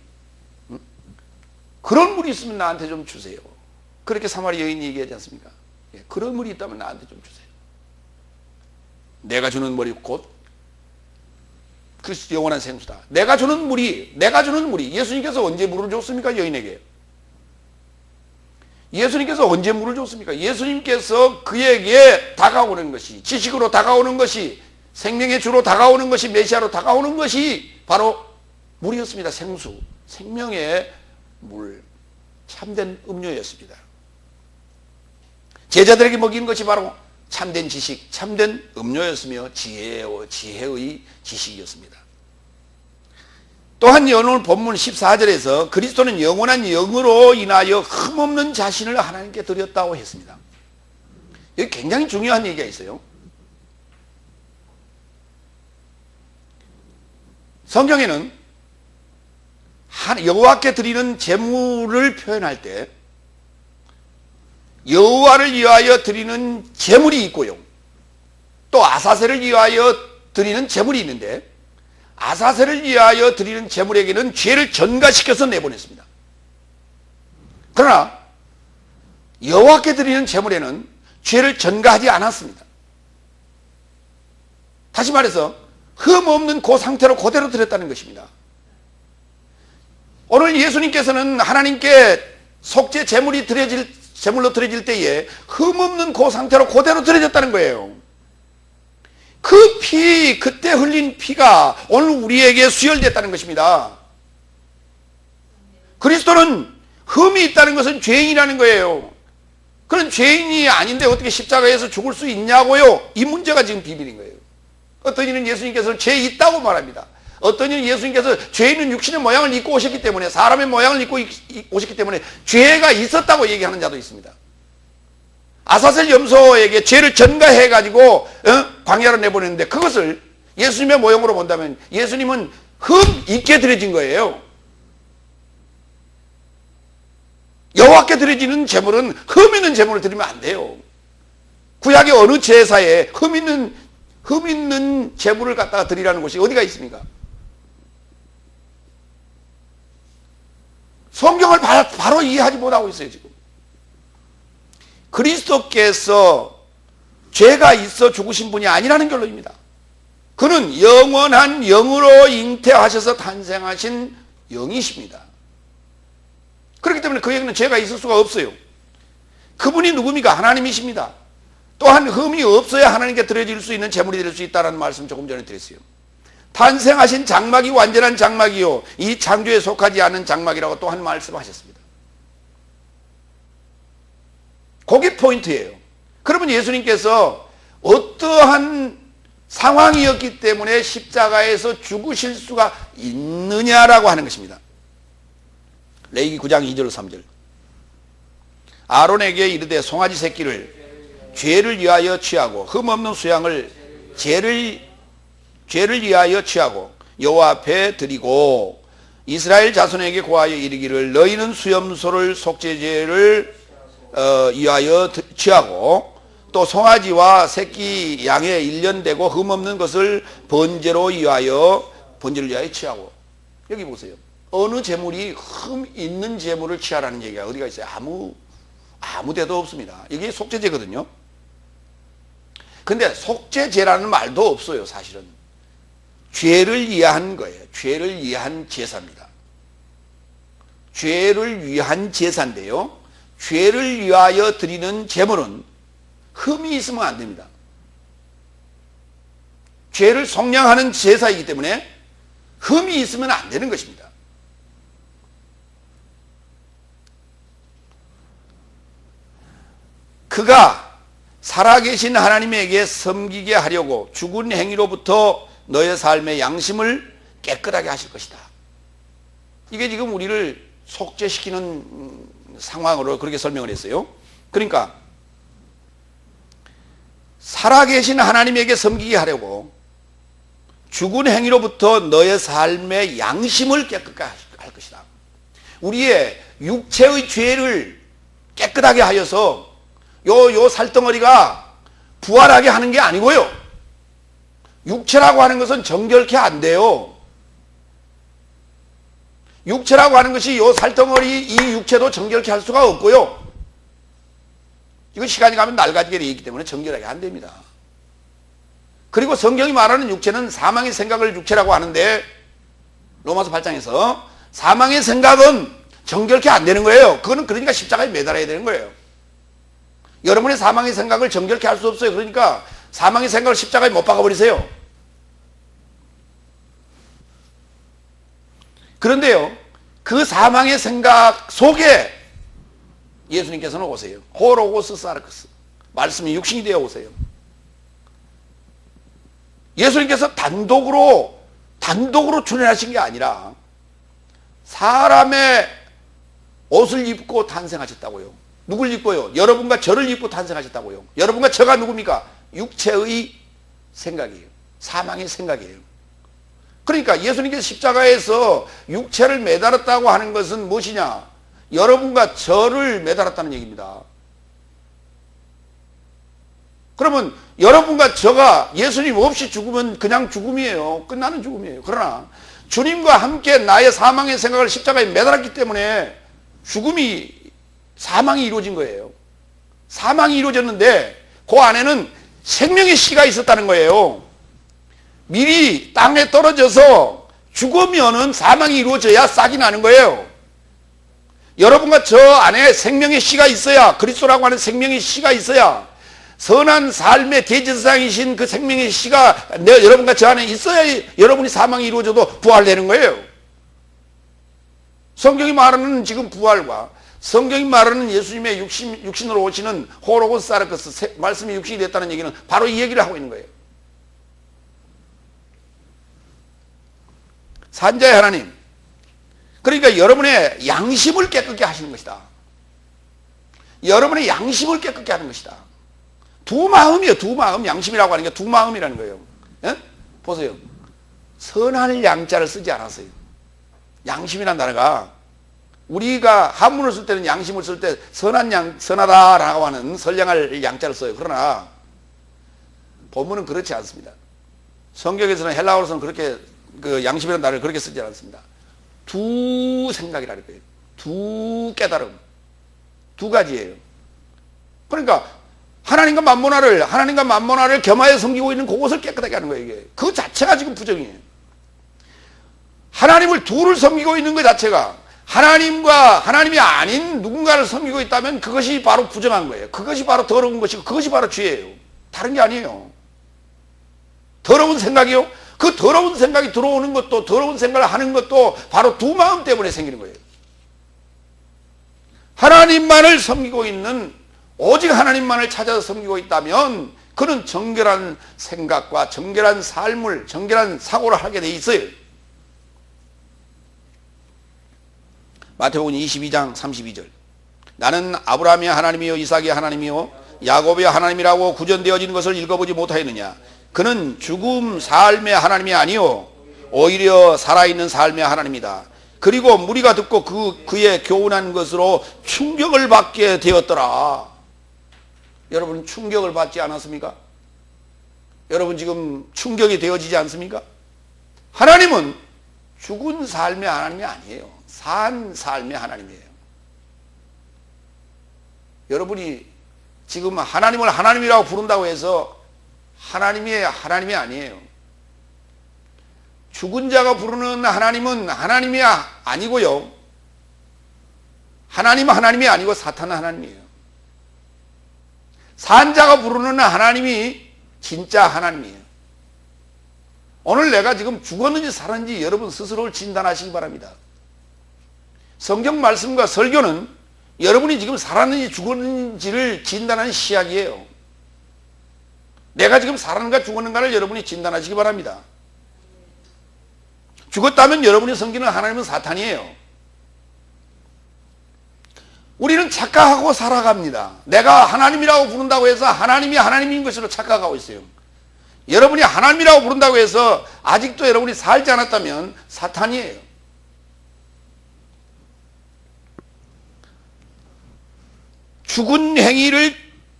A: 그런 물이 있으면 나한테 좀 주세요. 그렇게 사마리아 여인이 얘기하지 않습니까? 그런 물이 있다면 나한테 좀 주세요. 내가 주는 물이 곧 그 영원한 생수다. 내가 주는 물이 예수님께서 언제 물을 줬습니까? 여인에게. 예수님께서 언제 물을 줬습니까? 예수님께서 그에게 다가오는 것이, 지식으로 다가오는 것이, 생명의 주로 다가오는 것이, 메시아로 다가오는 것이 바로 물이었습니다. 생수, 생명의 물, 참된 음료였습니다. 제자들에게 먹이는 것이 바로 참된 지식, 참된 음료였으며 지혜의 지식이었습니다. 또한 오늘 본문 14절에서 그리스도는 영원한 영으로 인하여 흠없는 자신을 하나님께 드렸다고 했습니다. 여기 굉장히 중요한 얘기가 있어요. 성경에는 여호와께 드리는 제물을 표현할 때 여호와를 위하여 드리는 제물이 있고요. 또 아사셀을 위하여 드리는 제물이 있는데 아사셀을 위하여 드리는 제물에게는 죄를 전가시켜서 내보냈습니다. 그러나 여호와께 드리는 제물에는 죄를 전가하지 않았습니다. 다시 말해서 흠 없는 그 상태로 그대로 드렸다는 것입니다. 오늘 예수님께서는 하나님께 속죄 제물로 드려질 때에 흠 없는 그 상태로 그대로 드려졌다는 거예요. 그 피, 그때 흘린 피가 오늘 우리에게 수혈됐다는 것입니다. 그리스도는 흠이 있다는 것은 죄인이라는 거예요. 그런 죄인이 아닌데 어떻게 십자가에서 죽을 수 있냐고요? 이 문제가 지금 비밀인 거예요. 어떤 이는 예수님께서 죄 있다고 말합니다. 어떤 이는 예수님께서 죄 있는 육신의 모양을 입고 오셨기 때문에, 사람의 모양을 입고 오셨기 때문에 죄가 있었다고 얘기하는 자도 있습니다. 아사셀 염소에게 죄를 전가해가지고 광야로 내보냈는데 그것을 예수님의 모형으로 본다면 예수님은 흠 있게 드려진 거예요. 여호와께 드려지는 제물은 흠 있는 제물을 드리면 안 돼요. 구약의 어느 제사에 흠 있는 제물을 갖다가 드리라는 곳이 어디가 있습니까? 성경을 바로 이해하지 못하고 있어요, 지금. 그리스도께서 죄가 있어 죽으신 분이 아니라는 결론입니다. 그는 영원한 영으로 잉태하셔서 탄생하신 영이십니다. 그렇기 때문에 그에게는 죄가 있을 수가 없어요. 그분이 누굽니까? 하나님이십니다. 또한 흠이 없어야 하나님께 드려질 수 있는 제물이 될 수 있다는 말씀 조금 전에 드렸어요. 탄생하신 장막이 완전한 장막이요 이 창조에 속하지 않은 장막이라고 또 한 말씀하셨습니다. 그게 포인트예요. 그러면 예수님께서 어떠한 상황이었기 때문에 십자가에서 죽으실 수가 있느냐라고 하는 것입니다. 레위기 9장 2절 3절 아론에게 이르되 송아지 새끼를 죄를 위하여 취하고 흠없는 수양을 죄를 위하여 취하고 여호와 앞에 드리고 이스라엘 자손에게 고하여 이르기를 너희는 수염소를 속죄제를 위하여 취하고 또 송아지와 새끼 양에 1년 되고 흠없는 것을 번제를 위하여 취하고. 여기 보세요. 어느 제물이 흠 있는 제물을 취하라는 얘기가 어디가 있어요? 아무 데도 없습니다. 이게 속죄제거든요. 근데 속죄제라는 말도 없어요, 사실은. 죄를 위한 거예요. 죄를 위한 제사입니다. 죄를 위한 제사인데요. 죄를 위하여 드리는 제물은 흠이 있으면 안 됩니다. 죄를 속량하는 제사이기 때문에 흠이 있으면 안 되는 것입니다. 그가 살아계신 하나님에게 섬기게 하려고 죽은 행위로부터 너의 삶의 양심을 깨끗하게 하실 것이다. 이게 지금 우리를 속죄시키는 상황으로 그렇게 설명을 했어요. 그러니까 살아계신 하나님에게 섬기게 하려고 죽은 행위로부터 너의 삶의 양심을 깨끗하게 할 것이다. 우리의 육체의 죄를 깨끗하게 하여서 요 살덩어리가 부활하게 하는 게 아니고요. 육체라고 하는 것은 정결케 안 돼요. 육체라고 하는 것이 요 살덩어리 이 육체도 정결케 할 수가 없고요. 이거 시간이 가면 낡아지게 되어 있기 때문에 정결하게 안 됩니다. 그리고 성경이 말하는 육체는 사망의 생각을 육체라고 하는데 로마서 8장에서 사망의 생각은 정결케 안 되는 거예요. 그거는 그러니까 십자가에 매달아야 되는 거예요. 여러분의 사망의 생각을 정결케 할 수 없어요. 그러니까 사망의 생각을 십자가에 못 박아버리세요. 그런데요, 그 사망의 생각 속에 예수님께서는 오세요. 호로고스 사르크스. 말씀이 육신이 되어 오세요. 예수님께서 단독으로 출현하신 게 아니라 사람의 옷을 입고 탄생하셨다고요. 누굴 입고요? 여러분과 저를 입고 탄생하셨다고요. 여러분과 저가 누굽니까? 육체의 생각이에요. 사망의 생각이에요. 그러니까 예수님께서 십자가에서 육체를 매달았다고 하는 것은 무엇이냐? 여러분과 저를 매달았다는 얘기입니다. 그러면 여러분과 저가 예수님 없이 죽으면 그냥 죽음이에요. 끝나는 죽음이에요. 그러나 주님과 함께 나의 사망의 생각을 십자가에 매달았기 때문에 사망이 이루어진 거예요. 사망이 이루어졌는데 그 안에는 생명의 씨가 있었다는 거예요. 미리 땅에 떨어져서 죽으면은 사망이 이루어져야 싹이 나는 거예요. 여러분과 저 안에 생명의 씨가 있어야, 그리스도라고 하는 생명의 씨가 있어야, 선한 삶의 대제사장이신 그 생명의 씨가 여러분과 저 안에 있어야 여러분이 사망이 이루어져도 부활되는 거예요. 성경이 말하는 지금 부활과 성경이 말하는 예수님의 육신으로 오시는 호로고스 사르크스, 말씀이 육신이 됐다는 얘기는 바로 이 얘기를 하고 있는 거예요. 산자의 하나님, 그러니까 여러분의 양심을 깨끗게 하시는 것이다. 여러분의 양심을 깨끗게 하는 것이다. 두 마음이에요. 두 마음. 양심이라고 하는 게 두 마음이라는 거예요. 예? 보세요. 선할 양자를 쓰지 않았어요. 양심이라는 단어가 우리가 한문을 쓸 때는 양심을 쓸 때 선하다라고 하는 선량할 양자를 써요. 그러나 본문은 그렇지 않습니다. 성경에서는 헬라어로서는 그렇게 그 양심이라는 단어를 그렇게 쓰지 않습니다. 두 생각이라는 거예요. 두 깨달음. 두 가지예요. 그러니까 하나님과 만모나를 겸하여 섬기고 있는 그것을 깨끗하게 하는 거예요. 이게. 그 자체가 지금 부정이에요. 하나님을 둘을 섬기고 있는 것 자체가 하나님과 하나님이 아닌 누군가를 섬기고 있다면 그것이 바로 부정한 거예요. 그것이 바로 더러운 것이고 그것이 바로 죄예요. 다른 게 아니에요. 더러운 생각이요? 그 더러운 생각이 들어오는 것도, 더러운 생각을 하는 것도 바로 두 마음 때문에 생기는 거예요. 하나님만을 섬기고 있는, 오직 하나님만을 찾아서 섬기고 있다면 그는 정결한 생각과 정결한 삶을, 정결한 사고를 하게 돼 있어요. 마태복음 22장 32절. 나는 아브라함의 하나님이요 이삭의 하나님이요 야곱의 하나님이라고 구전되어진 것을 읽어보지 못하였느냐? 그는 죽음 삶의 하나님이 아니요 오히려 살아있는 삶의 하나님이다. 그리고 무리가 듣고 그의 교훈한 것으로 충격을 받게 되었더라. 여러분 충격을 받지 않았습니까? 여러분 지금 충격이 되어지지 않습니까? 하나님은 죽은 삶의 하나님이 아니에요. 산 삶의 하나님이에요. 여러분이 지금 하나님을 하나님이라고 부른다고 해서 하나님이 아니에요. 죽은 자가 부르는 하나님은 하나님이 아니고요. 하나님은 하나님이 아니고 사탄은 하나님이에요. 산 자가 부르는 하나님이 진짜 하나님이에요. 오늘 내가 지금 죽었는지 살았는지 여러분 스스로를 진단하시기 바랍니다. 성경 말씀과 설교는 여러분이 지금 살았는지 죽었는지를 진단하는 시약이에요. 내가 지금 살았는가 죽었는가를 여러분이 진단하시기 바랍니다. 죽었다면 여러분이 섬기는 하나님은 사탄이에요. 우리는 착각하고 살아갑니다. 내가 하나님이라고 부른다고 해서 하나님이 하나님인 것으로 착각하고 있어요. 여러분이 하나님이라고 부른다고 해서 아직도 여러분이 살지 않았다면 사탄이에요. 죽은 행위를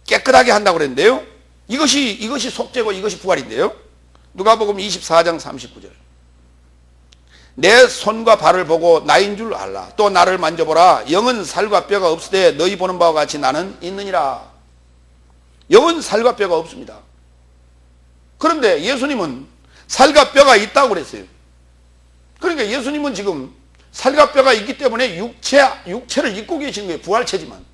A: 깨끗하게 한다고 그랬는데요. 이것이 속죄고 이것이 부활인데요. 누가복음 24장 39절. 내 손과 발을 보고 나인 줄 알라. 또 나를 만져보라. 영은 살과 뼈가 없으되 너희 보는 바와 같이 나는 있느니라. 영은 살과 뼈가 없습니다. 그런데 예수님은 살과 뼈가 있다고 그랬어요. 그러니까 예수님은 지금 살과 뼈가 있기 때문에 육체를 입고 계신 거예요. 부활체지만.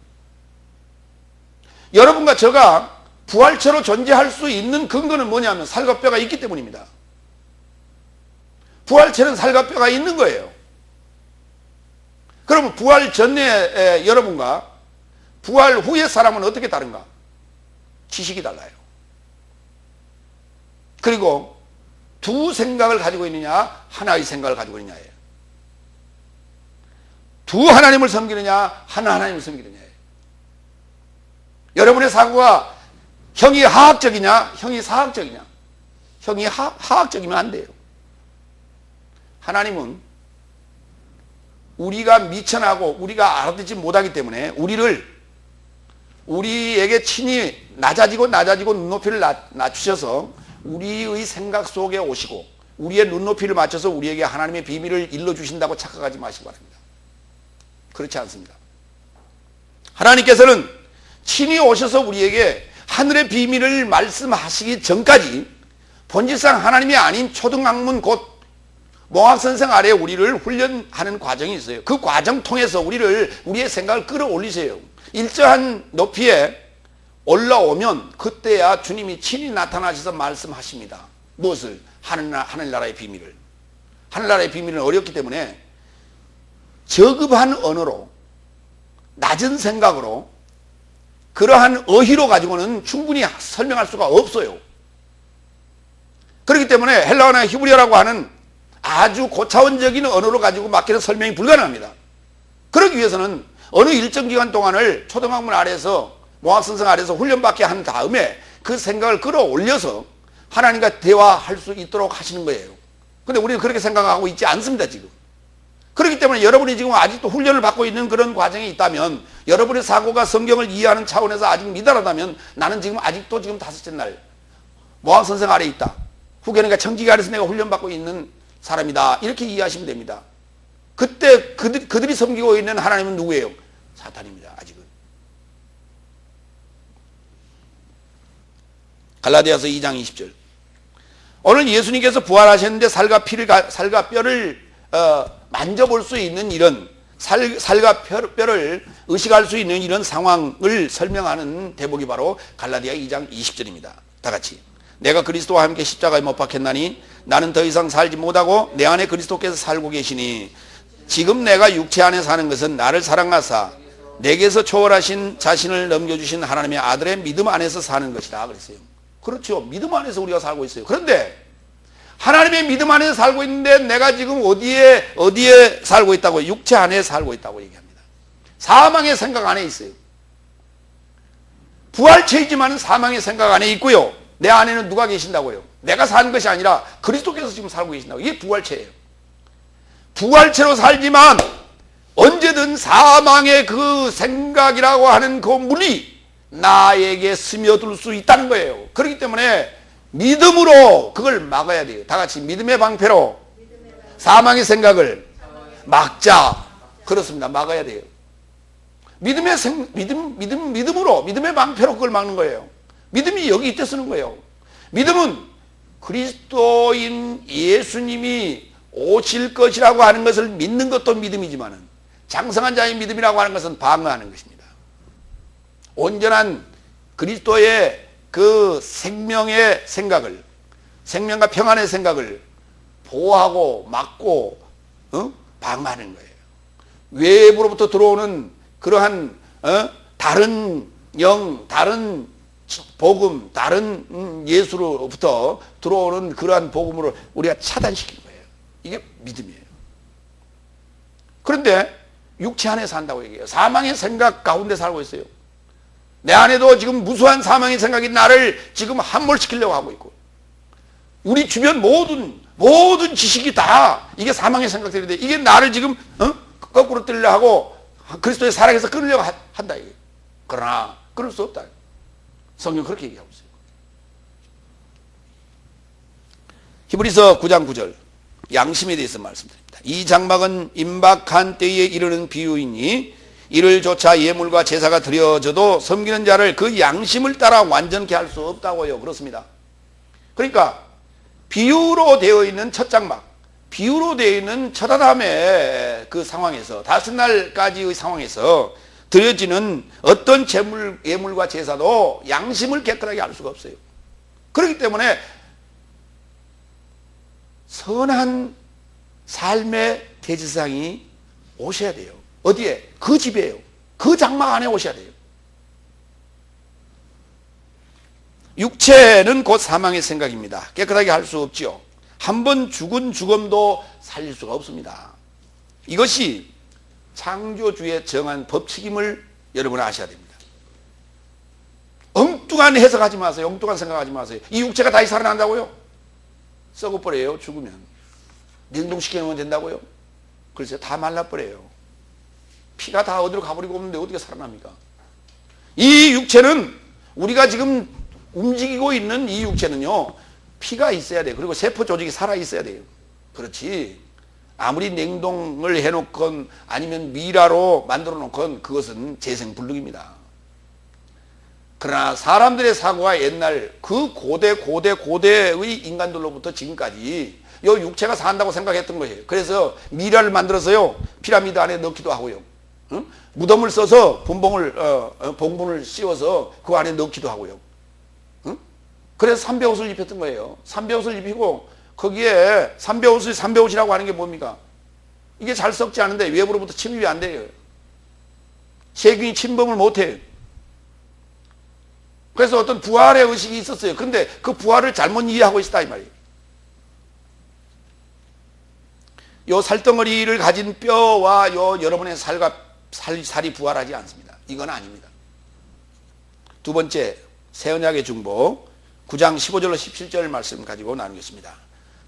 A: 여러분과 저가 부활체로 존재할 수 있는 근거는 뭐냐면 살과 뼈가 있기 때문입니다. 부활체는 살과 뼈가 있는 거예요. 그러면 부활 전에 여러분과 부활 후의 사람은 어떻게 다른가? 지식이 달라요. 그리고 두 생각을 가지고 있느냐, 하나의 생각을 가지고 있느냐예요. 두 하나님을 섬기느냐, 하나 하나님을 섬기느냐예요. 여러분의 사고가 형이 하학적이냐, 형이 사학적이냐. 형이 하학적이면 안 돼요. 하나님은 우리가 미천하고 우리가 알아듣지 못하기 때문에 우리에게 친히 낮아지고 눈높이를 낮추셔서 우리의 생각 속에 오시고 우리의 눈높이를 맞춰서 우리에게 하나님의 비밀을 일러주신다고 착각하지 마시기 바랍니다. 그렇지 않습니다. 하나님께서는 친히 오셔서 우리에게 하늘의 비밀을 말씀하시기 전까지 본질상 하나님이 아닌 초등학문 곧 몽학선생 아래 우리를 훈련하는 과정이 있어요. 그 과정 통해서 우리의 생각을 끌어올리세요. 일정한 높이에 올라오면 그때야 주님이 친히 나타나셔서 말씀하십니다. 무엇을? 하늘나라의 비밀을. 하늘나라의 비밀은 어렵기 때문에 저급한 언어로 낮은 생각으로 그러한 어휘로 가지고는 충분히 설명할 수가 없어요. 그렇기 때문에 헬라어나 히브리어라고 하는 아주 고차원적인 언어로 가지고 맡기는 설명이 불가능합니다. 그러기 위해서는 어느 일정 기간 동안을 초등학문 아래에서 몽학선생 아래에서 훈련받게 한 다음에 그 생각을 끌어올려서 하나님과 대화할 수 있도록 하시는 거예요. 그런데 우리는 그렇게 생각하고 있지 않습니다, 지금. 그렇기 때문에 여러분이 지금 아직도 훈련을 받고 있는 그런 과정이 있다면, 여러분의 사고가 성경을 이해하는 차원에서 아직 미달하다면, 나는 지금 아직도 지금 다섯째 날 몽학선생 아래에 있다. 후견인과 청지기 아래에서 내가 훈련받고 있는 사람이다. 이렇게 이해하시면 됩니다. 그때 그들이 섬기고 있는 하나님은 누구예요? 사탄입니다. 아직은. 갈라디아서 2장 20절. 오늘 예수님께서 부활하셨는데 살과 뼈를 만져볼 수 있는 이런 살과 뼈를 의식할 수 있는 이런 상황을 설명하는 대목이 바로 갈라디아 2장 20절입니다. 다 같이. 내가 그리스도와 함께 십자가에 못 박혔나니 나는 더 이상 살지 못하고 내 안에 그리스도께서 살고 계시니 지금 내가 육체 안에 사는 것은 나를 사랑하사 내게서 초월하신 자신을 넘겨주신 하나님의 아들의 믿음 안에서 사는 것이다 그랬어요. 그렇죠. 믿음 안에서 우리가 살고 있어요. 그런데 하나님의 믿음 안에서 살고 있는데 내가 지금 어디에 살고 있다고? 육체 안에 살고 있다고 얘기합니다. 사망의 생각 안에 있어요. 부활체이지만 사망의 생각 안에 있고요. 내 안에는 누가 계신다고요? 내가 사는 것이 아니라 그리스도께서 지금 살고 계신다고. 이게 부활체예요. 부활체로 살지만 언제든 사망의 그 생각이라고 하는 그 물이 나에게 스며들 수 있다는 거예요. 그렇기 때문에 믿음으로 그걸 막아야 돼요. 다 같이 믿음의 방패로 사망의 생각을 막자. 그렇습니다. 막아야 돼요. 믿음으로 믿음의 방패로 그걸 막는 거예요. 믿음이 여기 이때 쓰는 거예요. 믿음은 그리스도인 예수님이 오실 것이라고 하는 것을 믿는 것도 믿음이지만 장성한 자의 믿음이라고 하는 것은 방어하는 것입니다. 온전한 그리스도의 그 생명의 생각을, 생명과 평안의 생각을 보호하고 막고 방어하는 거예요. 외부로부터 들어오는 그러한 다른 영, 다른 복음, 다른 예수로부터 들어오는 그러한 복음으로 우리가 차단시키는 거예요. 이게 믿음이에요. 그런데 육체 안에 산다고 얘기해요. 사망의 생각 가운데 살고 있어요. 내 안에도 지금 무수한 사망의 생각이 나를 지금 함몰시키려고 하고 있고, 우리 주변 모든 지식이 다 이게 사망의 생각들인데 이게 나를 지금 거꾸로 뜨려 하고 그리스도의 사랑에서 끊으려고 한다. 이게. 그러나 그럴 수 없다. 성경 그렇게 얘기하고 있어요. 히브리서 9장 9절 양심에 대해서 말씀드립니다. 이 장막은 임박한 때에 이르는 비유이니 이를 조차 예물과 제사가 드려져도 섬기는 자를 그 양심을 따라 완전케 할 수 없다고요. 그렇습니다. 그러니까 비유로 되어 있는 첫 장막, 비유로 되어 있는 첫 아담의 그 상황에서 다섯 날까지의 상황에서 드려지는 어떤 예물과 제사도 양심을 깨끗하게 할 수가 없어요. 그렇기 때문에 선한 삶의 대제사장이 오셔야 돼요. 어디에? 그 집이에요. 그 장막 안에 오셔야 돼요. 육체는 곧 사망의 생각입니다. 깨끗하게 할 수 없지요. 한번 죽은 죽음도 살릴 수가 없습니다. 이것이 창조주의 정한 법칙임을 여러분 아셔야 됩니다. 엉뚱한 해석하지 마세요. 엉뚱한 생각하지 마세요. 이 육체가 다시 살아난다고요? 썩어버려요. 죽으면. 냉동시켜놓으면 된다고요? 글쎄 다 말라버려요. 피가 다 어디로 가버리고 없는데 어떻게 살아납니까? 이 육체는 우리가 지금 움직이고 있는 이 육체는요, 피가 있어야 돼요. 그리고 세포 조직이 살아있어야 돼요. 그렇지. 아무리 냉동을 해놓건 아니면 미라로 만들어 놓건 그것은 재생불능입니다. 그러나 사람들의 사고가 옛날 그 고대의 인간들로부터 지금까지 이 육체가 산다고 생각했던 거예요. 그래서 미라를 만들어서요, 피라미드 안에 넣기도 하고요. 응? 무덤을 써서 봉분을 씌워서 그 안에 넣기도 하고요. 응? 그래서 삼배옷을 입혔던 거예요. 삼배옷을 입히고 거기에 삼배옷이라고 하는 게 뭡니까? 이게 잘 썩지 않은데 외부로부터 침입이 안 돼요. 세균이 침범을 못 해요. 그래서 어떤 부활의 의식이 있었어요. 근데 그 부활을 잘못 이해하고 있다 이 말이에요. 요 살덩어리를 가진 뼈와 요 여러분의 살이 부활하지 않습니다. 이건 아닙니다. 두 번째, 새 언약의 중보 9장 15절로 17절 말씀 가지고 나누겠습니다.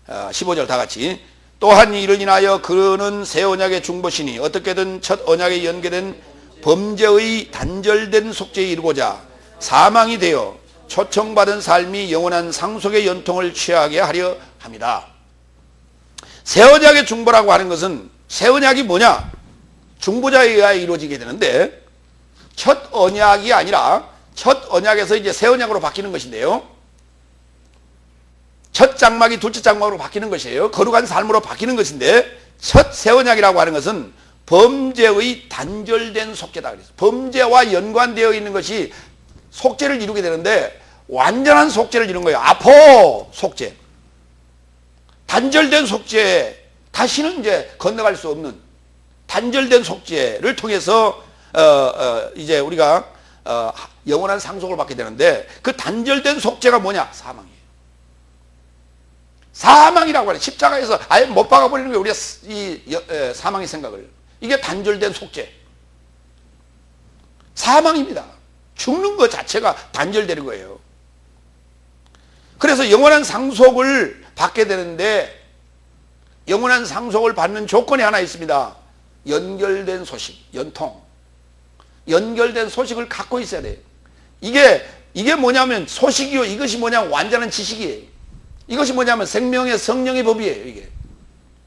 A: 15절 다 같이. 또한 이를 인하여 그는 새 언약의 중보시니 어떻게든 첫 언약에 연계된 범죄의 단절된 속죄에 이르고자 사망이 되어 초청받은 삶이 영원한 상속의 연통을 취하게 하려 합니다. 새 언약의 중보라고 하는 것은 새 언약이 뭐냐? 중보자에 의하여 이루어지게 되는데 첫 언약이 아니라 첫 언약에서 이제 새 언약으로 바뀌는 것인데요. 첫 장막이 둘째 장막으로 바뀌는 것이에요. 거룩한 삶으로 바뀌는 것인데 첫 새 언약이라고 하는 것은 범죄의 단절된 속죄다 그랬어요. 범죄와 연관되어 있는 것이 속죄를 이루게 되는데 완전한 속죄를 이룬 거예요. 아포 속죄. 단절된 속죄, 다시는 이제 건너갈 수 없는 단절된 속죄를 통해서 이제 우리가 영원한 상속을 받게 되는데 그 단절된 속죄가 뭐냐? 사망이에요. 사망이라고 하는 십자가에서 아예 못 박아버리는 거예요. 우리가 이 사망의 생각을. 이게 단절된 속죄. 사망입니다. 죽는 것 자체가 단절되는 거예요. 그래서 영원한 상속을 받게 되는데 영원한 상속을 받는 조건이 하나 있습니다. 연결된 소식, 연통. 연결된 소식을 갖고 있어야 돼요. 이게 뭐냐면 소식이요. 이것이 뭐냐면 완전한 지식이에요. 이것이 뭐냐면 생명의 성령의 법이에요.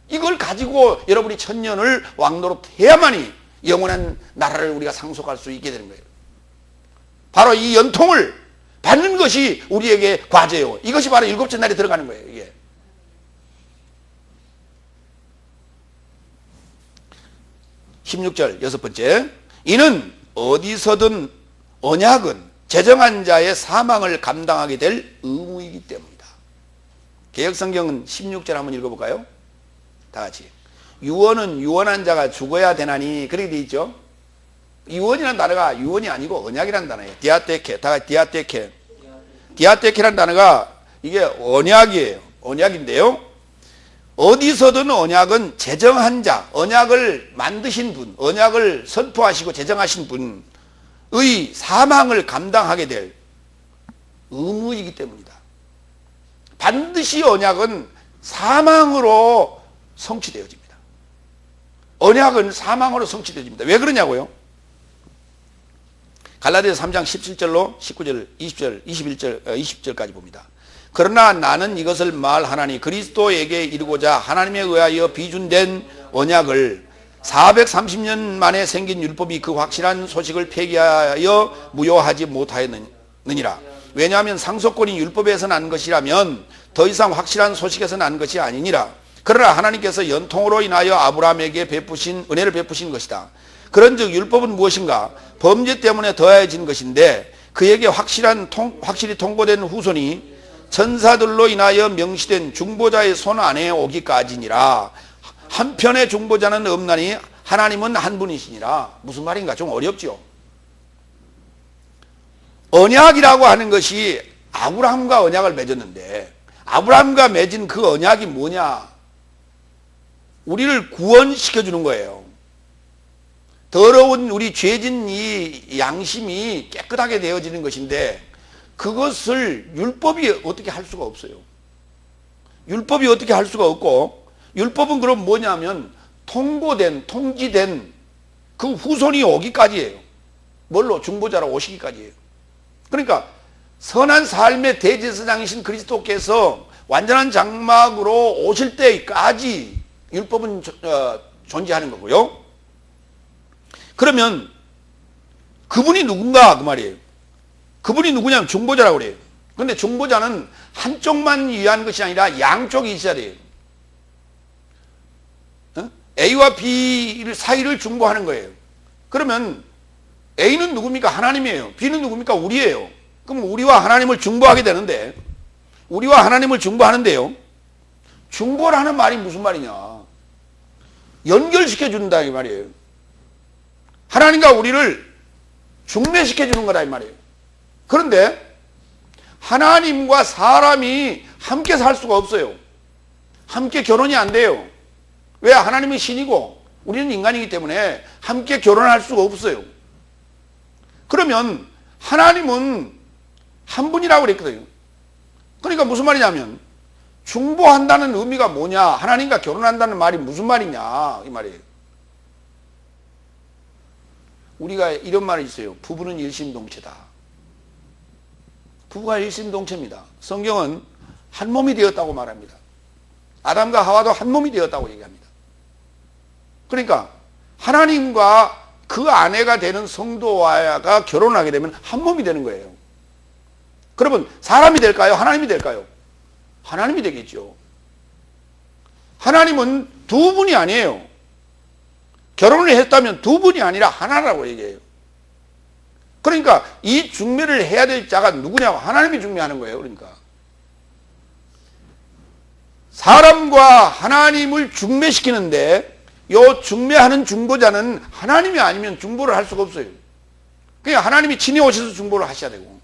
A: 이걸 가지고 여러분이 천년을 왕노릇 해야만이 영원한 나라를 우리가 상속할 수 있게 되는 거예요. 바로 이 연통을 받는 것이 우리에게 과제예요. 이것이 바로 일곱째 날에 들어가는 거예요. 이게. (16절) 여섯 번째, 이는 어디서든 언약은 제정한 자의 사망을 감당하게 될 의무이기 때문이다. 개역성경은 16절 한번 읽어볼까요? 다 같이. 유언은 유언한 자가 죽어야 되나니, 그렇게 돼 있죠. 유언이라는 단어가 유언이 아니고 언약이라는 단어예요. 디아테케, 다 같이 디아테케. 디아테케라는 단어가 이게 언약이에요. 언약인데요. 어디서든 언약은 제정한 자, 언약을 만드신 분, 언약을 선포하시고 제정하신 분의 사망을 감당하게 될 의무이기 때문이다. 반드시 언약은 사망으로 성취되어집니다. 언약은 사망으로 성취되어집니다. 왜 그러냐고요? 갈라디아서 3장 17절로 19절, 20절, 21절, 20절까지 봅니다. 그러나 나는 이것을 말하나니 그리스도에게 이르고자 하나님에 의하여 비준된 언약을 430년 만에 생긴 율법이 그 확실한 소식을 폐기하여 무효하지 못하였느니라. 왜냐하면 상속권이 율법에서 난 것이라면 더 이상 확실한 소식에서 난 것이 아니니라. 그러나 하나님께서 연통으로 인하여 아브라함에게 은혜를 베푸신 것이다. 그런즉 율법은 무엇인가? 범죄 때문에 더해진 것인데 그에게 확실히 통고된 후손이 천사들로 인하여 명시된 중보자의 손 안에 오기까지니라. 한편의 중보자는 없나니 하나님은 한 분이시니라. 무슨 말인가? 좀 어렵죠. 언약이라고 하는 것이 아브라함과 언약을 맺었는데 아브라함과 맺은 그 언약이 뭐냐? 우리를 구원시켜 주는 거예요. 더러운 우리 죄진 이 양심이 깨끗하게 되어지는 것인데 그것을 율법이 어떻게 할 수가 없어요. 율법이 어떻게 할 수가 없고, 율법은 그럼 뭐냐면 통지된 그 후손이 오기까지예요. 뭘로? 중보자로 오시기까지예요. 그러니까 선한 삶의 대제사장이신 그리스도께서 완전한 장막으로 오실 때까지 율법은 존재하는 거고요. 그러면 그분이 누군가 그 말이에요. 그분이 누구냐면 중보자라고 그래요. 그런데 중보자는 한쪽만 위한 것이 아니라 양쪽이 있어야 돼요. A와 B 사이를 중보하는 거예요. 그러면 A는 누굽니까? 하나님이에요. B는 누굽니까? 우리예요. 그럼 우리와 하나님을 중보하게 되는데, 우리와 하나님을 중보하는데요, 중보라는 말이 무슨 말이냐? 연결시켜 준다 이 말이에요. 하나님과 우리를 중매시켜 주는 거다 이 말이에요. 그런데 하나님과 사람이 함께 살 수가 없어요. 함께 결혼이 안 돼요. 왜? 하나님은 신이고 우리는 인간이기 때문에 함께 결혼할 수가 없어요. 그러면 하나님은 한 분이라고 그랬거든요. 그러니까 무슨 말이냐면 중보한다는 의미가 뭐냐? 하나님과 결혼한다는 말이 무슨 말이냐? 이 말이에요. 우리가 이런 말이 있어요. 부부는 일심동체다. 부부가 일심동체입니다. 성경은 한 몸이 되었다고 말합니다. 아담과 하와도 한 몸이 되었다고 얘기합니다. 그러니까 하나님과 그 아내가 되는 성도와가 결혼하게 되면 한 몸이 되는 거예요. 그러면 사람이 될까요? 하나님이 될까요? 하나님이 되겠죠. 하나님은 두 분이 아니에요. 결혼을 했다면 두 분이 아니라 하나라고 얘기해요. 그러니까 이 중매를 해야 될 자가 누구냐고? 하나님이 중매하는 거예요. 그러니까 사람과 하나님을 중매시키는데 이 중매하는 중보자는 하나님이 아니면 중보를 할 수가 없어요. 그러니까 하나님이 친히 오셔서 중보를 하셔야 되고,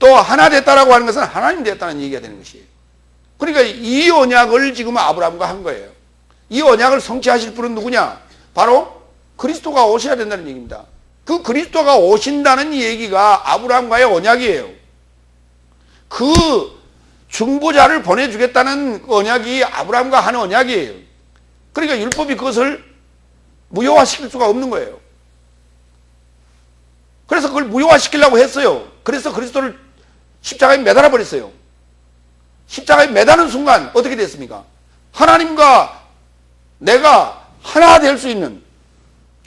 A: 또 하나 됐다라고 하는 것은 하나님 됐다는 얘기가 되는 것이에요. 그러니까 이 언약을 지금 아브라함과 한 거예요. 이 언약을 성취하실 분은 누구냐? 바로 그리스도가 오셔야 된다는 얘기입니다. 그 그리스도가 오신다는 얘기가 아브라함과의 언약이에요. 그 중보자를 보내주겠다는 언약이 아브라함과 하는 언약이에요. 그러니까 율법이 그것을 무효화시킬 수가 없는 거예요. 그래서 그걸 무효화시키려고 했어요. 그래서 그리스도를 십자가에 매달아 버렸어요. 십자가에 매다는 순간 어떻게 됐습니까? 하나님과 내가 하나 될 수 있는,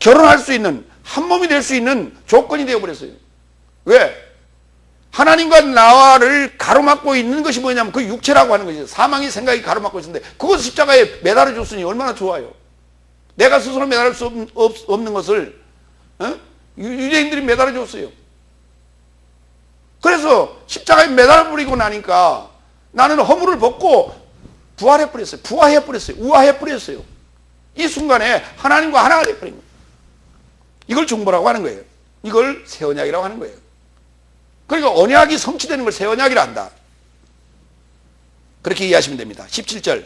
A: 결혼할 수 있는, 한 몸이 될 수 있는 조건이 되어버렸어요. 왜? 하나님과 나를 가로막고 있는 것이 뭐냐면 그 육체라고 하는 것이죠. 사망의 생각이 가로막고 있었는데 그것을 십자가에 매달아 줬으니 얼마나 좋아요. 내가 스스로 매달을 수 없는 것을 유대인들이 매달아 줬어요. 그래서 십자가에 매달아 버리고 나니까 나는 허물을 벗고 부활해 버렸어요. 부화해 버렸어요. 우화해 버렸어요. 이 순간에 하나님과 하나가 돼 버린 거예요. 이걸 중보라고 하는 거예요. 이걸 새 언약이라고 하는 거예요. 그러니까 언약이 성취되는 걸 새 언약이라 한다. 그렇게 이해하시면 됩니다. 17절.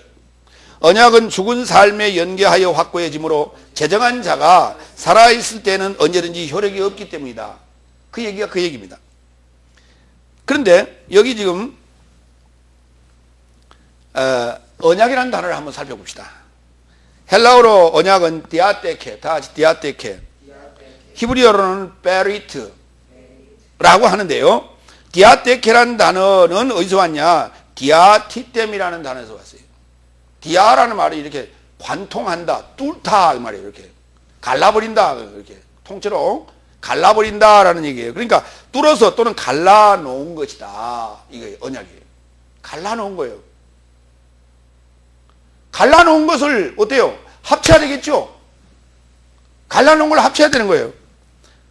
A: 언약은 죽은 삶에 연계하여 확고해지므로 제정한 자가 살아있을 때는 언제든지 효력이 없기 때문이다. 그 얘기가 그 얘기입니다. 그런데 여기 지금 언약이라는 단어를 한번 살펴봅시다. 헬라어로 언약은 디아테케, 다 같이 디아테케. 히브리어로는 베리트라고 하는데요. 디아테케라는 단어는 어디서 왔냐? 디아티템이라는 단어에서 왔어요. 디아라는 말이 이렇게 관통한다, 뚫다 이 말이에요. 이렇게 갈라버린다, 이렇게 통째로 갈라버린다라는 얘기예요. 그러니까 뚫어서 또는 갈라놓은 것이다. 이게 언약이에요. 갈라놓은 거예요. 갈라놓은 것을 어때요? 합쳐야 되겠죠? 갈라놓은 걸 합쳐야 되는 거예요.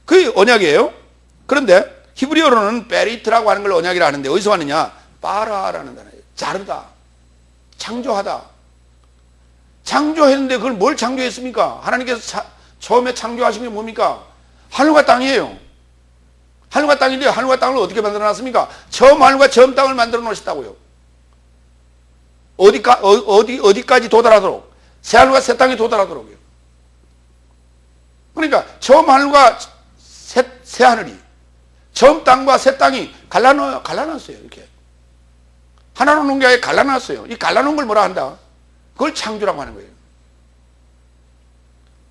A: 그게 언약이에요. 그런데 히브리어로는 베리트라고 하는 걸 언약이라 하는데 어디서 왔느냐? 빠라라는 단어예요. 자르다, 창조하다. 창조했는데 그걸 뭘 창조했습니까? 하나님께서 처음에 창조하신 게 뭡니까? 하늘과 땅이에요. 하늘과 땅인데 하늘과 땅을 어떻게 만들어 놨습니까? 처음 하늘과 처음 땅을 만들어 놓으셨다고요. 어디까지 도달하도록? 새 하늘과 새 땅에 도달하도록요. 그러니까 처음 하늘과 새 하늘이, 처음 땅과 새 땅이 갈라놨어요. 이렇게 하나로 놓은 게 아니라 갈라놨어요. 이 갈라놓은 걸 뭐라 한다? 그걸 창조라고 하는 거예요.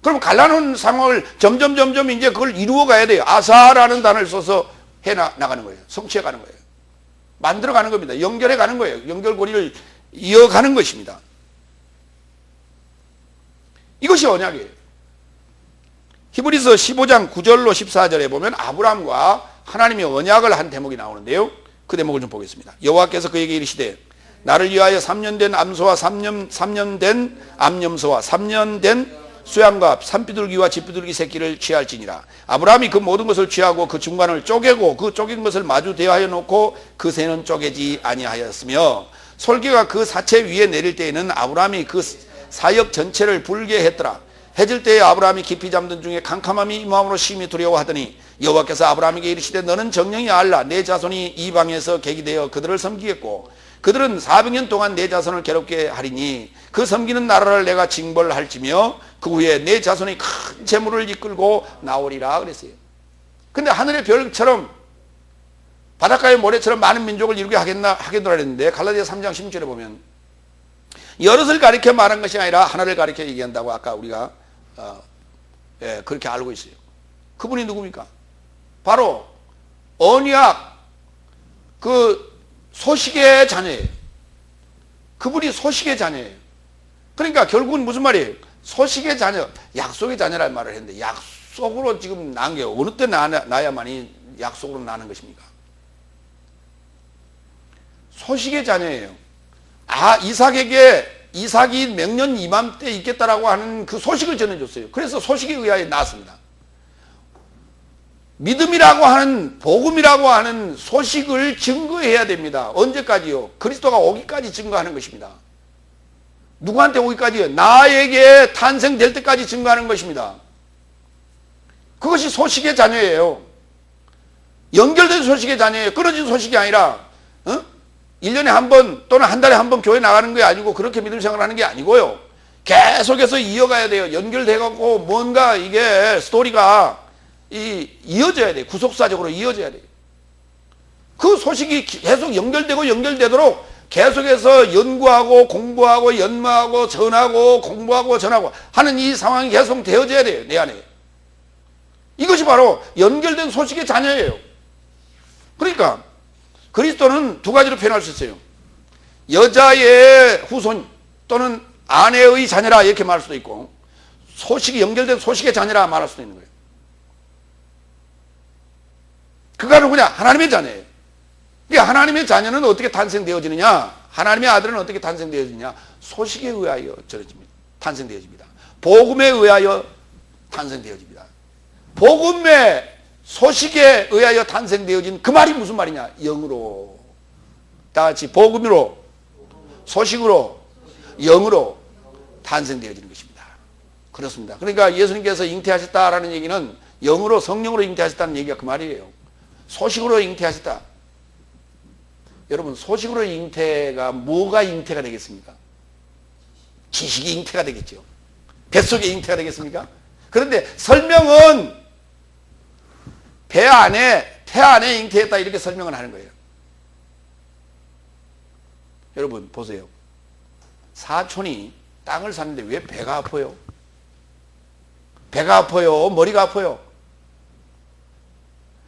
A: 그럼 갈라놓은 상황을 점점 이제 그걸 이루어 가야 돼요. 아사라는 단어를 써서 나가는 거예요. 성취해 가는 거예요. 만들어 가는 겁니다. 연결해 가는 거예요. 연결고리를 이어가는 것입니다. 이것이 언약이에요. 히브리서 15장 9절로 14절에 보면 아브라함과 하나님이 언약을 한 대목이 나오는데요. 그 대목을 좀 보겠습니다. 여호와께서 그에게 이르시되 나를 위하여 3년 된 암소와 3년 된 암염소와 3년 된 수양과 산비둘기와 집비둘기 새끼를 취할지니라. 아브라함이 그 모든 것을 취하고 그 중간을 쪼개고 그 쪼갠 것을 마주 대하여 놓고 그 새는 쪼개지 아니하였으며 솔개가 그 사체 위에 내릴 때에는 아브라함이 그 사역 전체를 불게 했더라. 해질 때에 아브라함이 깊이 잠든 중에 캄캄함이 임함으로 심히 두려워하더니 여호와께서 아브라함에게 이르시되 너는 정령이 알라. 내 자손이 이방에서 객이되어 그들을 섬기겠고 그들은 400년 동안 내 자손을 괴롭게 하리니 그 섬기는 나라를 내가 징벌할지며 그 후에 내 자손이 큰 재물을 이끌고 나오리라 그랬어요. 근데 하늘의 별처럼 바닷가의 모래처럼 많은 민족을 이루게 하겠노라 했는데 갈라디아 3장 16절에 보면 여럿을 가리켜 말한 것이 아니라 하나를 가리켜 얘기한다고 아까 우리가 그렇게 알고 있어요. 그분이 누굽니까? 바로 언약 그 소식의 자녀예요. 그분이 소식의 자녀예요. 그러니까 결국은 무슨 말이에요? 소식의 자녀, 약속의 자녀라는 말을 했는데 약속으로 지금 난 게 어느 때 나야만이 약속으로 나는 것입니까? 소식의 자녀예요. 이삭이 명년 이맘때 있겠다라고 하는 그 소식을 전해줬어요. 그래서 소식에 의하여 낳았습니다. 믿음이라고 하는, 복음이라고 하는 소식을 증거해야 됩니다. 언제까지요? 그리스도가 오기까지 증거하는 것입니다. 누구한테 오기까지요? 나에게 탄생될 때까지 증거하는 것입니다. 그것이 소식의 자녀예요. 연결된 소식의 자녀예요. 끊어진 소식이 아니라 1년에 한 번 또는 한 달에 한 번 교회 나가는 게 아니고 그렇게 믿음 생활을 하는 게 아니고요. 계속해서 이어가야 돼요. 연결돼갖고 뭔가 이게 스토리가 이어져야 돼요. 구속사적으로 이어져야 돼요. 그 소식이 계속 연결되도록 계속해서 연구하고 공부하고 연마하고 전하고 공부하고 전하고 하는 이 상황이 계속 되어져야 돼요. 내 안에. 이것이 바로 연결된 소식의 자녀예요. 그러니까 그리스도는 두 가지로 표현할 수 있어요. 여자의 후손 또는 아내의 자녀라 이렇게 말할 수도 있고 소식이 연결된 소식의 자녀라 말할 수도 있는 거예요. 그가 누구냐? 하나님의 자녀예요. 그러니까 하나님의 자녀는 어떻게 탄생되어지느냐? 하나님의 아들은 어떻게 탄생되어지느냐? 소식에 의하여 탄생되어집니다. 복음에 의하여 탄생되어집니다. 복음의 소식에 의하여 탄생되어진 그 말이 무슨 말이냐? 영으로. 다 같이 복음으로, 소식으로, 영으로 탄생되어지는 것입니다. 그렇습니다. 그러니까 예수님께서 잉태하셨다라는 얘기는 영으로, 성령으로 잉태하셨다는 얘기가 그 말이에요. 소식으로 잉태하셨다. 여러분, 소식으로 잉태가 뭐가 잉태가 되겠습니까? 지식이 잉태가 되겠죠. 뱃속에 잉태가 되겠습니까? 그런데 설명은 태 안에 잉태했다 이렇게 설명을 하는 거예요. 여러분 보세요. 사촌이 땅을 샀는데 왜 배가 아파요? 배가 아파요? 머리가 아파요?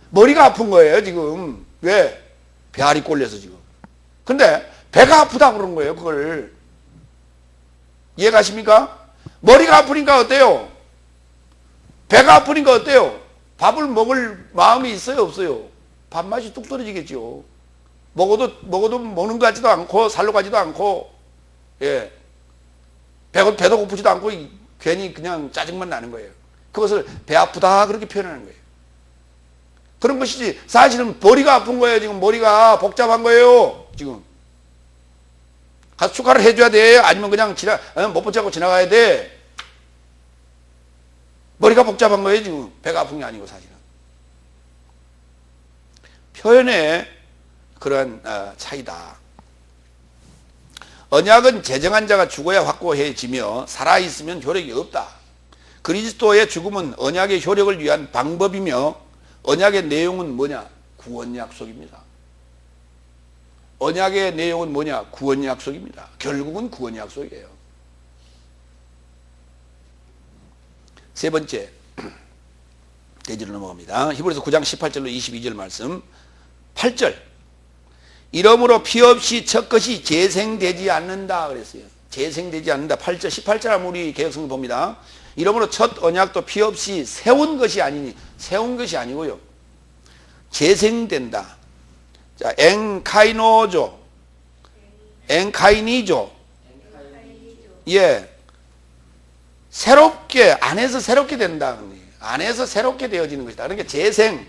A: 머리가 아픈 거예요, 지금. 왜? 배알이 꼴려서 지금. 근데 배가 아프다고 그런 거예요, 그걸. 이해가십니까? 머리가 아프니까 어때요? 배가 아프니까 어때요? 밥을 먹을 마음이 있어요, 없어요? 밥맛이 뚝 떨어지겠죠. 먹어도 먹는 것 같지도 않고, 살로 가지도 않고, 예. 배도 고프지도 않고, 괜히 그냥 짜증만 나는 거예요. 그것을 배 아프다, 그렇게 표현하는 거예요. 그런 것이지, 사실은 머리가 아픈 거예요, 지금. 머리가 복잡한 거예요, 지금. 가서 축하를 해줘야 돼? 아니면 그냥 못 붙잡고 지나가야 돼? 머리가 복잡한 거예요, 지금. 배가 아픈 게 아니고, 사실은. 표현의 그런 차이다. 언약은 제정한 자가 죽어야 확고해지며 살아있으면 효력이 없다. 그리스도의 죽음은 언약의 효력을 위한 방법이며 언약의 내용은 뭐냐? 구원 약속입니다. 언약의 내용은 뭐냐? 구원 약속입니다. 결국은 구원 약속이에요. 세 번째, 대지로 넘어갑니다. 히브리서 9장 18절로 22절 말씀. 8절. 이러므로 피 없이 첫 것이 재생되지 않는다 그랬어요. 재생되지 않는다. 8절, 18절 하면 우리 개혁성경 봅니다. 이러므로 첫 언약도 피 없이 세운 것이 아니니, 세운 것이 아니고요. 재생된다. 자, 엔카이노죠. 엔카이니죠. 예. 새롭게, 안에서 새롭게 된다. 안에서 새롭게 되어지는 것이다. 그러니까 재생.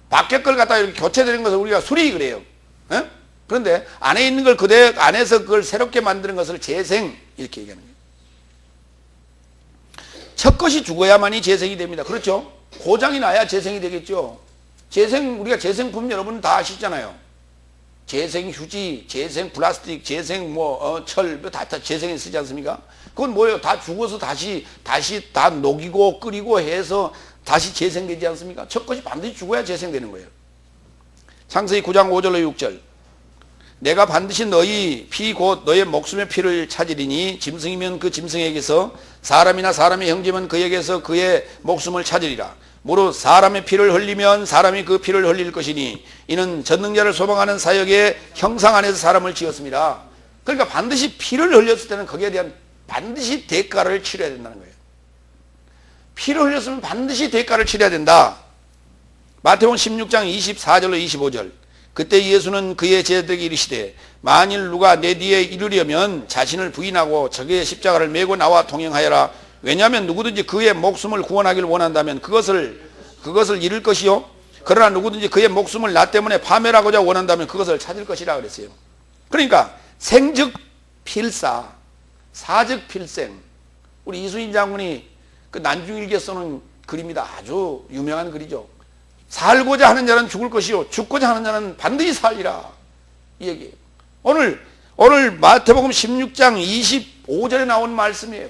A: 밖에 걸 갖다 이렇게 교체되는 것을 우리가 수리 그래요. 예? 그런데 안에 있는 걸 그대로, 안에서 그걸 새롭게 만드는 것을 재생, 이렇게 얘기하는 거예요. 첫 것이 죽어야만이 재생이 됩니다. 그렇죠? 고장이 나야 재생이 되겠죠. 우리가 재생품 여러분 다 아시잖아요. 재생 휴지, 재생 플라스틱, 재생 철, 다 재생에 쓰지 않습니까? 그건 뭐예요? 다 죽어서 다시 다 녹이고 끓이고 해서 다시 재생되지 않습니까? 첫 것이 반드시 죽어야 재생되는 거예요. 창세기 9장 5절로 6절. 내가 반드시 너희 피 곧 너의 목숨의 피를 찾으리니 짐승이면 그 짐승에게서 사람이나 사람의 형제면 그에게서 그의 목숨을 찾으리라. 무릇 사람의 피를 흘리면 사람이 그 피를 흘릴 것이니 이는 전능자를 소망하는 사역의 형상 안에서 사람을 지었습니다. 그러니까 반드시 피를 흘렸을 때는 거기에 대한 반드시 대가를 치러야 된다는 거예요. 피를 흘렸으면 반드시 대가를 치러야 된다. 마태복음 16장 24절로 25절. 그때 예수는 그의 제자들에게 이르시되 만일 누가 내 뒤에 이르려면 자신을 부인하고 저기에 십자가를 메고 나와 동행하여라. 왜냐하면 누구든지 그의 목숨을 구원하기를 원한다면 그것을 잃을 것이요. 그러나 누구든지 그의 목숨을 나 때문에 파멸하고자 원한다면 그것을 찾을 것이라 그랬어요. 그러니까 생즉 필사, 사즉 필생. 우리 이순신 장군이 그 난중일기에 써놓은 글입니다. 아주 유명한 글이죠. 살고자 하는 자는 죽을 것이요 죽고자 하는 자는 반드시 살리라. 이 얘기예요. 오늘 마태복음 16장 25절에 나온 말씀이에요.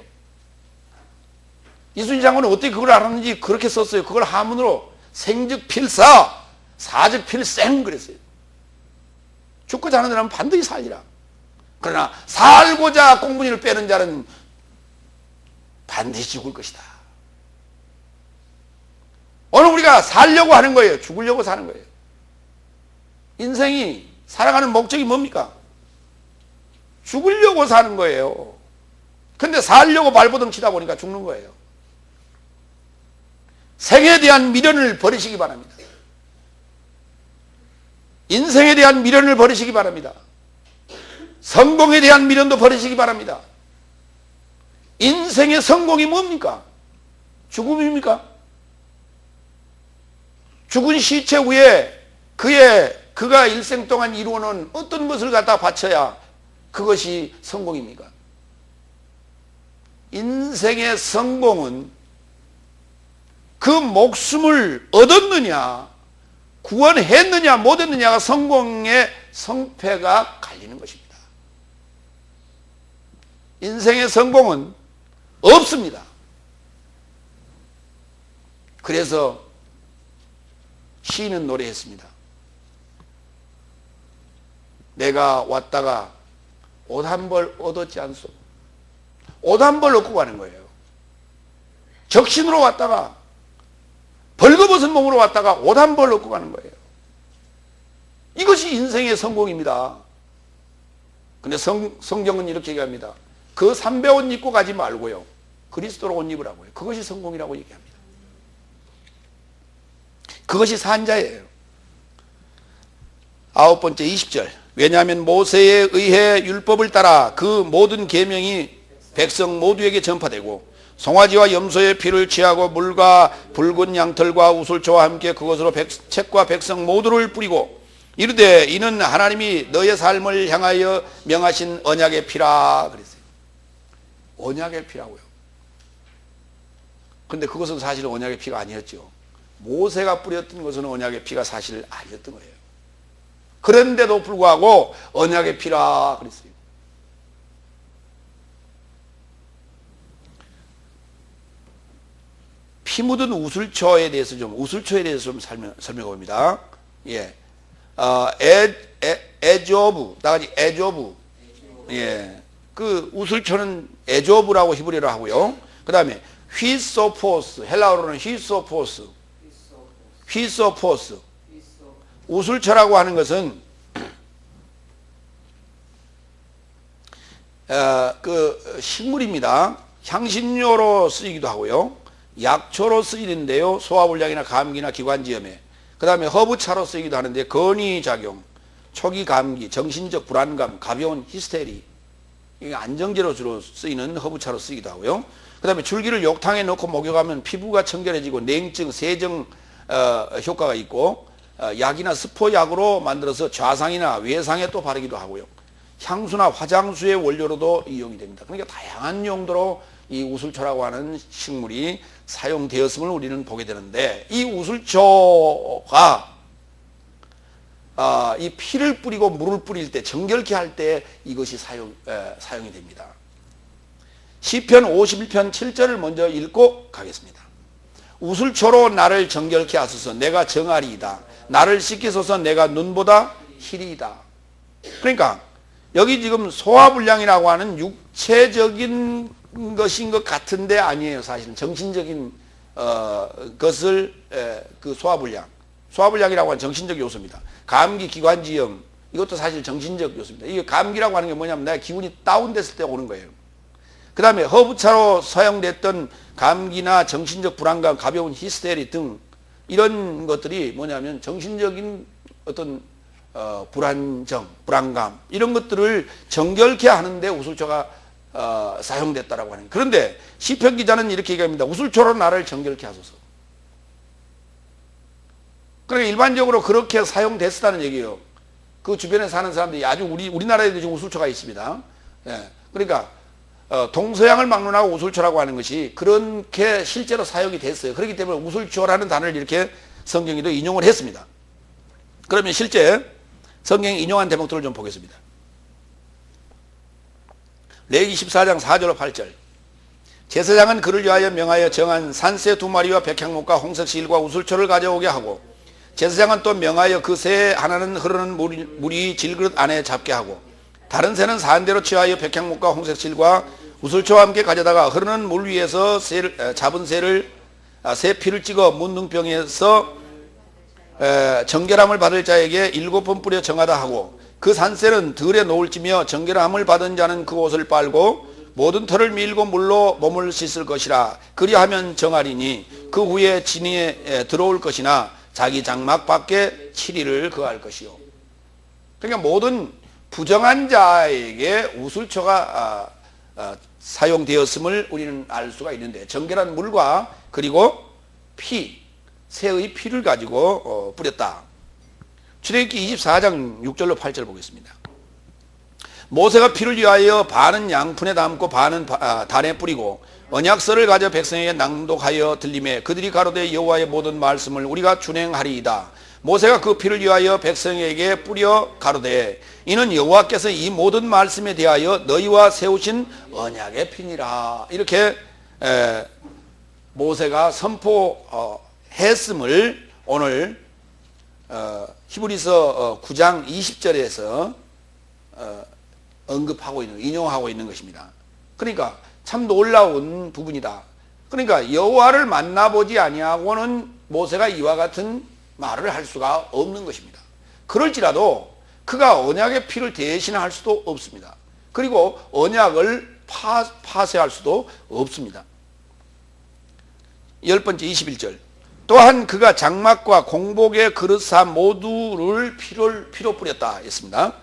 A: 이순신 장군은 어떻게 그걸 알았는지 그렇게 썼어요. 그걸 한문으로 생즉 필사, 사즉 필생 그랬어요. 죽고자 하는 자는 반드시 살리라. 그러나 살고자 꽁무니를 빼는 자는 반드시 죽을 것이다. 오늘 우리가 살려고 하는 거예요. 죽으려고 사는 거예요. 인생이 살아가는 목적이 뭡니까? 죽으려고 사는 거예요. 근데 살려고 발버둥 치다 보니까 죽는 거예요. 생에 대한 미련을 버리시기 바랍니다. 인생에 대한 미련을 버리시기 바랍니다. 성공에 대한 미련도 버리시기 바랍니다. 인생의 성공이 뭡니까? 죽음입니까? 죽은 시체 위에 그가 일생 동안 이루어놓은 어떤 것을 갖다 바쳐야 그것이 성공입니까? 인생의 성공은 그 목숨을 얻었느냐, 구원했느냐, 못했느냐가 성공의 성패가 갈리는 것입니다. 인생의 성공은 없습니다. 그래서 시인은 노래했습니다. 내가 왔다가 옷 한 벌 얻었지 않소. 옷 한 벌 얻고 가는 거예요. 적신으로 왔다가 벌거벗은 몸으로 왔다가 옷 한 벌 얻고 가는 거예요. 이것이 인생의 성공입니다. 근데 성경은 이렇게 얘기합니다. 그 삼배 옷 입고 가지 말고요, 그리스도로 옷 입으라고요. 그것이 성공이라고 얘기합니다. 그것이 산자예요. 9번째 20절. 왜냐하면 모세에 의해 율법을 따라 그 모든 계명이 백성 모두에게 전파되고 송아지와 염소의 피를 취하고 물과 붉은 양털과 우슬초와 함께 그것으로 책과 백성 모두를 뿌리고 이르되 이는 하나님이 너의 삶을 향하여 명하신 언약의 피라 그랬어요. 언약의 피라고요. 그런데 그것은 사실 언약의 피가 아니었죠. 모세가 뿌렸던 것은 언약의 피가 사실 아니었던 거예요. 그런데도 불구하고 언약의 피라 그랬어요. 피 묻은 우슬초에 대해서 좀 설명해 봅니다. 예. 에조브, 나같이 에조브. 예. 그 우슬초는 에조브라고 히브리어로 하고요. 그 다음에 휘소포스, 헬라어로는 휘소포스. 우슬초라고 하는 것은 그 식물입니다. 향신료로 쓰이기도 하고요, 약초로 쓰이는데요, 소화불량이나 감기나 기관지염에, 그 다음에 허브차로 쓰이기도 하는데 건위작용, 초기 감기, 정신적 불안감, 가벼운 히스테리, 이게 안정제로 주로 쓰이는 허브차로 쓰이기도 하고요. 그 다음에 줄기를 욕탕에 넣고 목욕하면 피부가 청결해지고 냉증, 세정 효과가 있고, 약이나 스포약으로 만들어서 좌상이나 외상에 또 바르기도 하고요. 향수나 화장수의 원료로도 이용이 됩니다. 그러니까 다양한 용도로 이 우슬초라고 하는 식물이 사용되었음을 우리는 보게 되는데, 이 우슬초가 이 피를 뿌리고 물을 뿌릴 때, 정결케 할 때 이것이 사용이 됩니다. 시편 51편 7절을 먼저 읽고 가겠습니다. 우슬초로 나를 정결케 하소서. 내가 정하리이다. 나를 씻기소서. 내가 눈보다 희리이다. 그러니까 여기 지금 소화불량이라고 하는 육체적인 것인 것 같은데 아니에요. 사실은 정신적인 것을, 그 소화불량이라고 하는 정신적 요소입니다. 감기, 기관지염, 이것도 사실 정신적 요소입니다. 이게 감기라고 하는 게 뭐냐면 내가 기분이 다운됐을 때 오는 거예요. 그 다음에 허브차로 사용됐던 감기나 정신적 불안감, 가벼운 히스테리 등 이런 것들이 뭐냐면 정신적인 어떤 불안정, 불안감, 이런 것들을 정결케 하는데 우슬초가 사용됐다라고 하는. 그런데 시편 기자는 이렇게 얘기합니다. 우슬초로 나를 정결케 하소서. 그러니까 일반적으로 그렇게 사용됐다는 얘기예요. 그 주변에 사는 사람들이 아주 우리나라에도 지금 우슬초가 있습니다. 예. 그러니까 동서양을 막론하고 우슬초라고 하는 것이 그렇게 실제로 사용이 됐어요. 그렇기 때문에 우슬초라는 단어를 이렇게 성경에도 인용을 했습니다. 그러면 실제 성경이 인용한 대목들을 좀 보겠습니다. 레위기 14장 4절로 8절. 제사장은 그를 위하여 명하여 정한 산새 2마리와 백향목과 홍색 실과 우슬초를 가져오게 하고, 제사장은 또 명하여 그 새 하나는 흐르는 물이 질그릇 안에 잡게 하고, 다른 새는 산대로 취하여 백향목과 홍색 실과 우슬초와 함께 가져다가 흐르는 물 위에서 잡은 새 피를 찍어 문둥병에서 정결함을 받을 자에게 7번 뿌려 정하다 하고, 그 산새는 들에 놓을지며 정결함을 받은 자는 그 옷을 빨고 모든 털을 밀고 물로 몸을 씻을 것이라. 그리하면 정하리니 그 후에 진위에 들어올 것이나 자기 장막 밖에 7일을 거할 것이요. 그러니까 모든 부정한 자에게 우슬초가 사용되었음을 우리는 알 수가 있는데, 정결한 물과 그리고 피, 새의 피를 가지고 뿌렸다. 출애굽기 24장 6절로 8절 보겠습니다. 모세가 피를 위하여 반은 양푼에 담고 반은 단에 뿌리고 언약서를 가져 백성에게 낭독하여 들리매 그들이 가로되 여호와의 모든 말씀을 우리가 준행하리이다. 모세가 그 피를 위하여 백성에게 뿌려 가로되 이는 여호와께서 이 모든 말씀에 대하여 너희와 세우신 언약의 피니라. 이렇게 모세가 선포했음을 오늘 히브리서 9장 20절에서 언급하고 있는, 인용하고 있는 것입니다. 그러니까 참 놀라운 부분이다. 그러니까 여호와를 만나보지 아니하고는 모세가 이와 같은 말을 할 수가 없는 것입니다. 그럴지라도 그가 언약의 피를 대신할 수도 없습니다. 그리고 언약을 파쇄할 수도 없습니다. 10번째 21절. 또한 그가 장막과 공복의 그릇사 모두를 피로 뿌렸다 했습니다.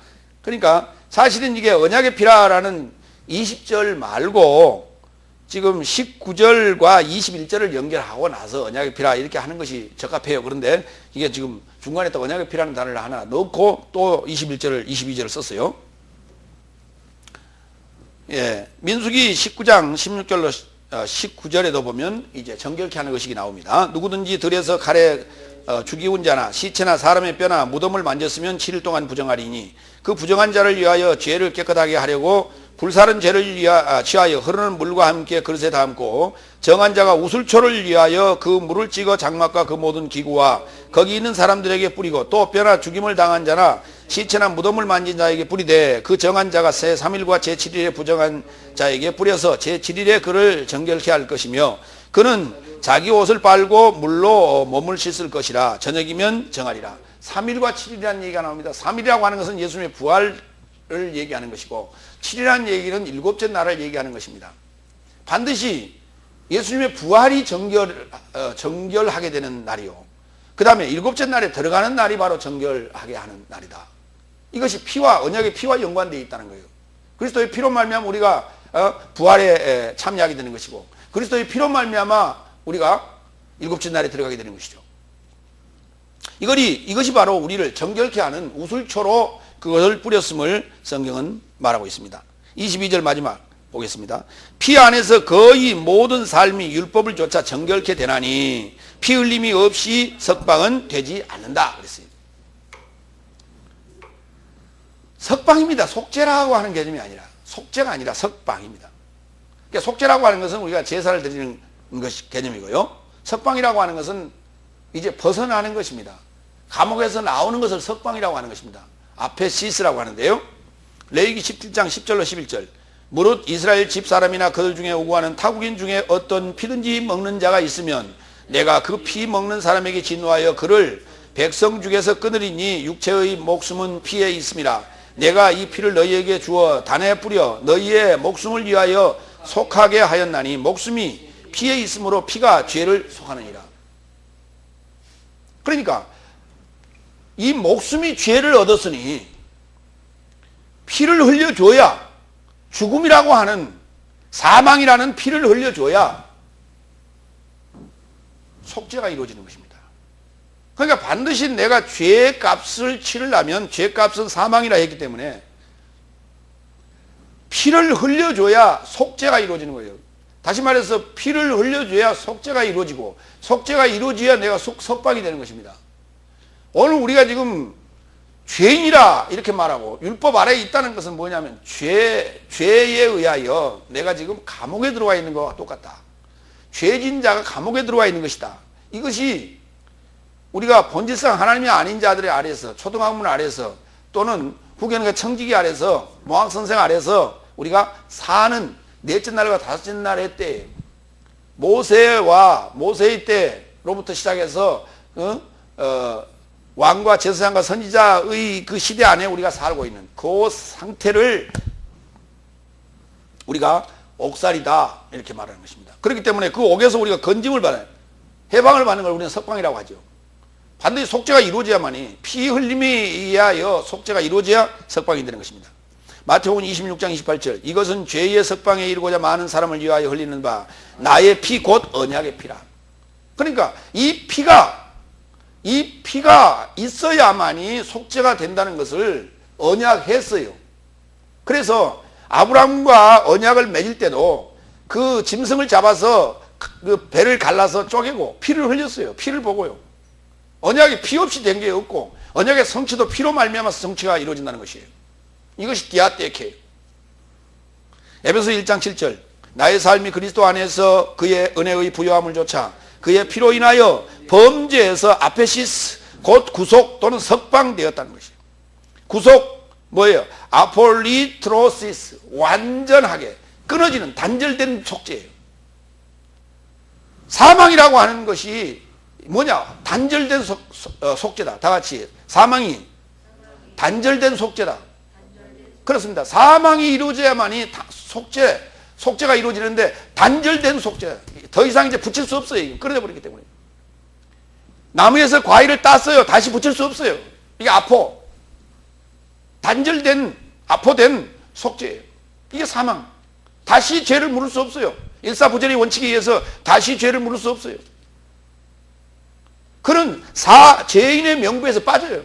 A: 그러니까 사실은 이게 언약의 피라라는 20절 말고 지금 19절과 21절을 연결하고 나서 언약의 피라 이렇게 하는 것이 적합해요. 그런데 이게 지금 중간에 또 언약의 피라는 단어를 하나 넣고 또 21절을 22절을 썼어요. 예, 민수기 19장 16절로 19절에도 보면 이제 정결케 하는 것이 나옵니다. 누구든지 들에서 칼에 죽이운 자나 시체나 사람의 뼈나 무덤을 만졌으면 7일 동안 부정하리니 그 부정한 자를 위하여 죄를 깨끗하게 하려고 불사른 죄를 취하여 흐르는 물과 함께 그릇에 담고 정한 자가 우슬초를 위하여 그 물을 찍어 장막과 그 모든 기구와 거기 있는 사람들에게 뿌리고 또 뼈나 죽임을 당한 자나 시체나 무덤을 만진 자에게 뿌리되 그 정한 자가 새 3일과 제7일에 부정한 자에게 뿌려서 제7일에 그를 정결케 할 것이며 그는 자기 옷을 빨고 물로 몸을 씻을 것이라 저녁이면 정하리라. 3일과 7일이라는 얘기가 나옵니다. 3일이라고 하는 것은 예수님의 부활을 얘기하는 것이고 7일이라는 얘기는 일곱째 날을 얘기하는 것입니다. 반드시 예수님의 부활이 정결하게 되는 날이요. 그 다음에 일곱째 날에 들어가는 날이 바로 정결하게 하는 날이다. 이것이 피와 언약의 피와 연관되어 있다는 거예요. 그리스도의 피로 말미암아 우리가 부활에 참여하게 되는 것이고 그리스도의 피로 말미암아 우리가 일곱째 날에 들어가게 되는 것이죠. 이것이 바로 우리를 정결케 하는 우슬초로 그것을 뿌렸음을 성경은 말하고 있습니다. 22절 마지막 보겠습니다. 피 안에서 거의 모든 삶이 율법을 쫓아 정결케 되나니 피 흘림이 없이 석방은 되지 않는다 그랬어요. 석방입니다. 속죄라고 하는 개념이 아니라 속죄가 아니라 석방입니다. 그러니까 속죄라고 하는 것은 우리가 제사를 드리는 것이 개념이고요. 석방이라고 하는 것은 이제 벗어나는 것입니다. 감옥에서 나오는 것을 석방이라고 하는 것입니다. 아페시스라고 하는데요. 레위기 17장 10절로 11절. 무릇 이스라엘 집사람이나 그들 중에 우고하는 타국인 중에 어떤 피든지 먹는 자가 있으면 내가 그 피 먹는 사람에게 진노하여 그를 백성 중에서 끊으리니 육체의 목숨은 피에 있음이라. 내가 이 피를 너희에게 주어 단에 뿌려 너희의 목숨을 위하여 속하게 하였나니 목숨이 피에 있으므로 피가 죄를 속하느니라. 그러니까 이 목숨이 죄를 얻었으니 피를 흘려줘야 죽음이라고 하는 사망이라는 피를 흘려줘야 속죄가 이루어지는 것입니다. 그러니까 반드시 내가 죄의 값을 치르려면 죄값은 사망이라 했기 때문에 피를 흘려줘야 속죄가 이루어지는 거예요. 다시 말해서 피를 흘려줘야 속죄가 이루어지고 속죄가 이루어져야 내가 석방이 되는 것입니다. 오늘 우리가 지금 죄인이라 이렇게 말하고 율법 아래에 있다는 것은 뭐냐면 죄에 의하여 내가 지금 감옥에 들어와 있는 것과 똑같다. 죄진 자가 감옥에 들어와 있는 것이다. 이것이 우리가 본질상 하나님이 아닌 자들의 아래에서 초등학문 아래에서 또는 후견과 청지기 아래에서 모학선생 아래에서 우리가 사는 넷째 날과 다섯째 날의 때 모세의 때로부터 시작해서 왕과 제사장과 선지자의 그 시대 안에 우리가 살고 있는 그 상태를 우리가 옥살이다 이렇게 말하는 것입니다. 그렇기 때문에 그 옥에서 우리가 건짐을 받아요. 해방을 받는 걸 우리는 석방이라고 하죠. 반드시 속죄가 이루어져야만이 피 흘림에 의하여 속죄가 이루어져야 석방이 되는 것입니다. 마태복음 26장 28절 이것은 죄의 석방에 이르고자 많은 사람을 위하여 흘리는 바 나의 피 곧 언약의 피라. 그러니까 이 피가 있어야만이 속죄가 된다는 것을 언약했어요. 그래서 아브라함과 언약을 맺을 때도 그 짐승을 잡아서 그 배를 갈라서 쪼개고 피를 흘렸어요. 피를 보고요. 언약이 피 없이 된 게 없고 언약의 성취도 피로 말미암아서 성취가 이루어진다는 것이에요. 이것이 디아테케예요. 에베소 1장 7절 나의 삶이 그리스도 안에서 그의 은혜의 부요함을 좇아 그의 피로 인하여 범죄에서 아페시스 곧 구속 또는 석방되었다는 것이에요. 구속 뭐예요? 아폴리트로시스, 완전하게 끊어지는 단절된 속죄예요. 사망이라고 하는 것이 뭐냐? 단절된 속죄다. 다 같이 사망이 단절된 속죄다. 그렇습니다. 사망이 이루어져야만이 속죄가 이루어지는데 단절된 속죄, 더 이상 이제 붙일 수 없어요. 끊어져 버리기 때문에. 나무에서 과일을 땄어요. 다시 붙일 수 없어요. 이게 단절된 아포된 속죄예요. 이게 사망. 다시 죄를 물을 수 없어요. 일사부전의 원칙에 의해서 다시 죄를 물을 수 없어요. 그는 죄인의 명부에서 빠져요.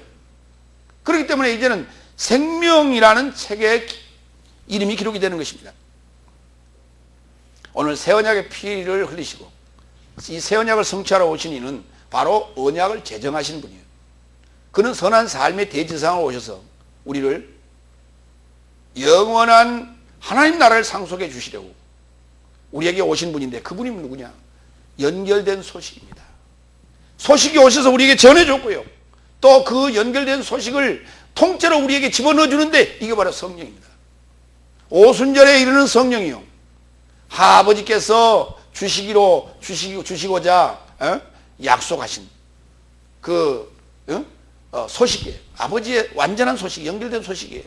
A: 그렇기 때문에 이제는 생명이라는 책에 이름이 기록이 되는 것입니다. 오늘 새 언약의 피를 흘리시고 이 새 언약을 성취하러 오신 이는 바로 언약을 제정하신 분이에요. 그는 선한 삶의 대지상으로 오셔서 우리를 영원한 하나님 나라를 상속해 주시려고 우리에게 오신 분인데, 그분이 누구냐? 연결된 소식입니다. 소식이 오셔서 우리에게 전해줬고요, 또 그 연결된 소식을 통째로 우리에게 집어넣어 주는데, 이게 바로 성령입니다. 오순절에 이르는 성령이요, 아버지께서 주시고자 약속하신 그 소식이에요. 아버지의 완전한 소식, 연결된 소식이에요.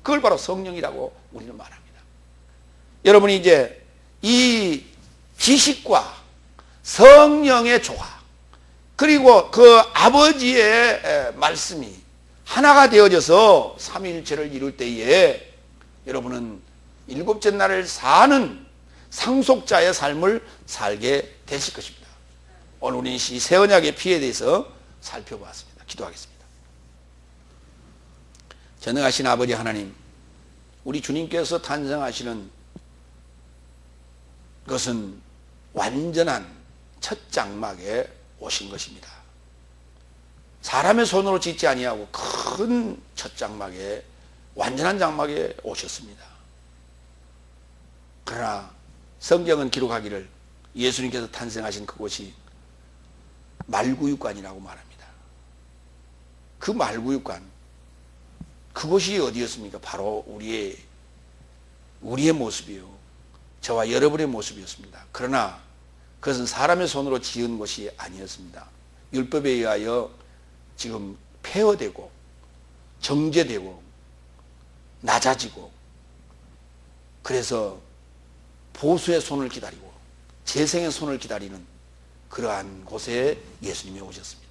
A: 그걸 바로 성령이라고 우리는 말합니다. 여러분이 이제 이 지식과 성령의 조화, 그리고 그 아버지의 말씀이 하나가 되어져서 삼위일체를 이룰 때에 여러분은 일곱째 날을 사는 상속자의 삶을 살게 되실 것입니다. 오늘 우리는 이 새 언약의 피에 대해서 살펴보았습니다. 기도하겠습니다. 전능하신 아버지 하나님, 우리 주님께서 탄생하시는 것은 완전한 첫 장막에 오신 것입니다. 사람의 손으로 짓지 아니하고 큰 첫 장막에, 완전한 장막에 오셨습니다. 그러나 성경은 기록하기를 예수님께서 탄생하신 그곳이 말구육관이라고 말합니다. 그 말구육관, 그곳이 어디였습니까? 바로 우리의 모습이요, 저와 여러분의 모습이었습니다. 그러나 그것은 사람의 손으로 지은 것이 아니었습니다. 율법에 의하여 지금 폐허되고 정죄되고 낮아지고, 그래서 보수의 손을 기다리고 재생의 손을 기다리는 그러한 곳에 예수님이 오셨습니다.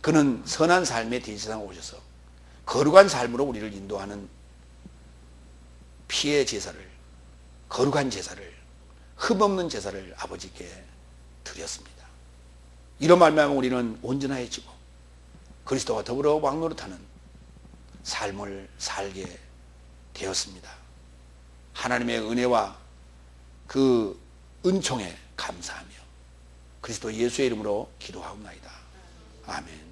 A: 그는 선한 삶의 대지상에 오셔서 거룩한 삶으로 우리를 인도하는 피의 제사를, 거룩한 제사를, 흠없는 제사를 아버지께 드렸습니다. 이런 말미암아 우리는 온전해지고 그리스도와 더불어 왕노릇하는 삶을 살게 되었습니다. 하나님의 은혜와 그 은총에 감사하며 그리스도 예수의 이름으로 기도하옵나이다. 아멘.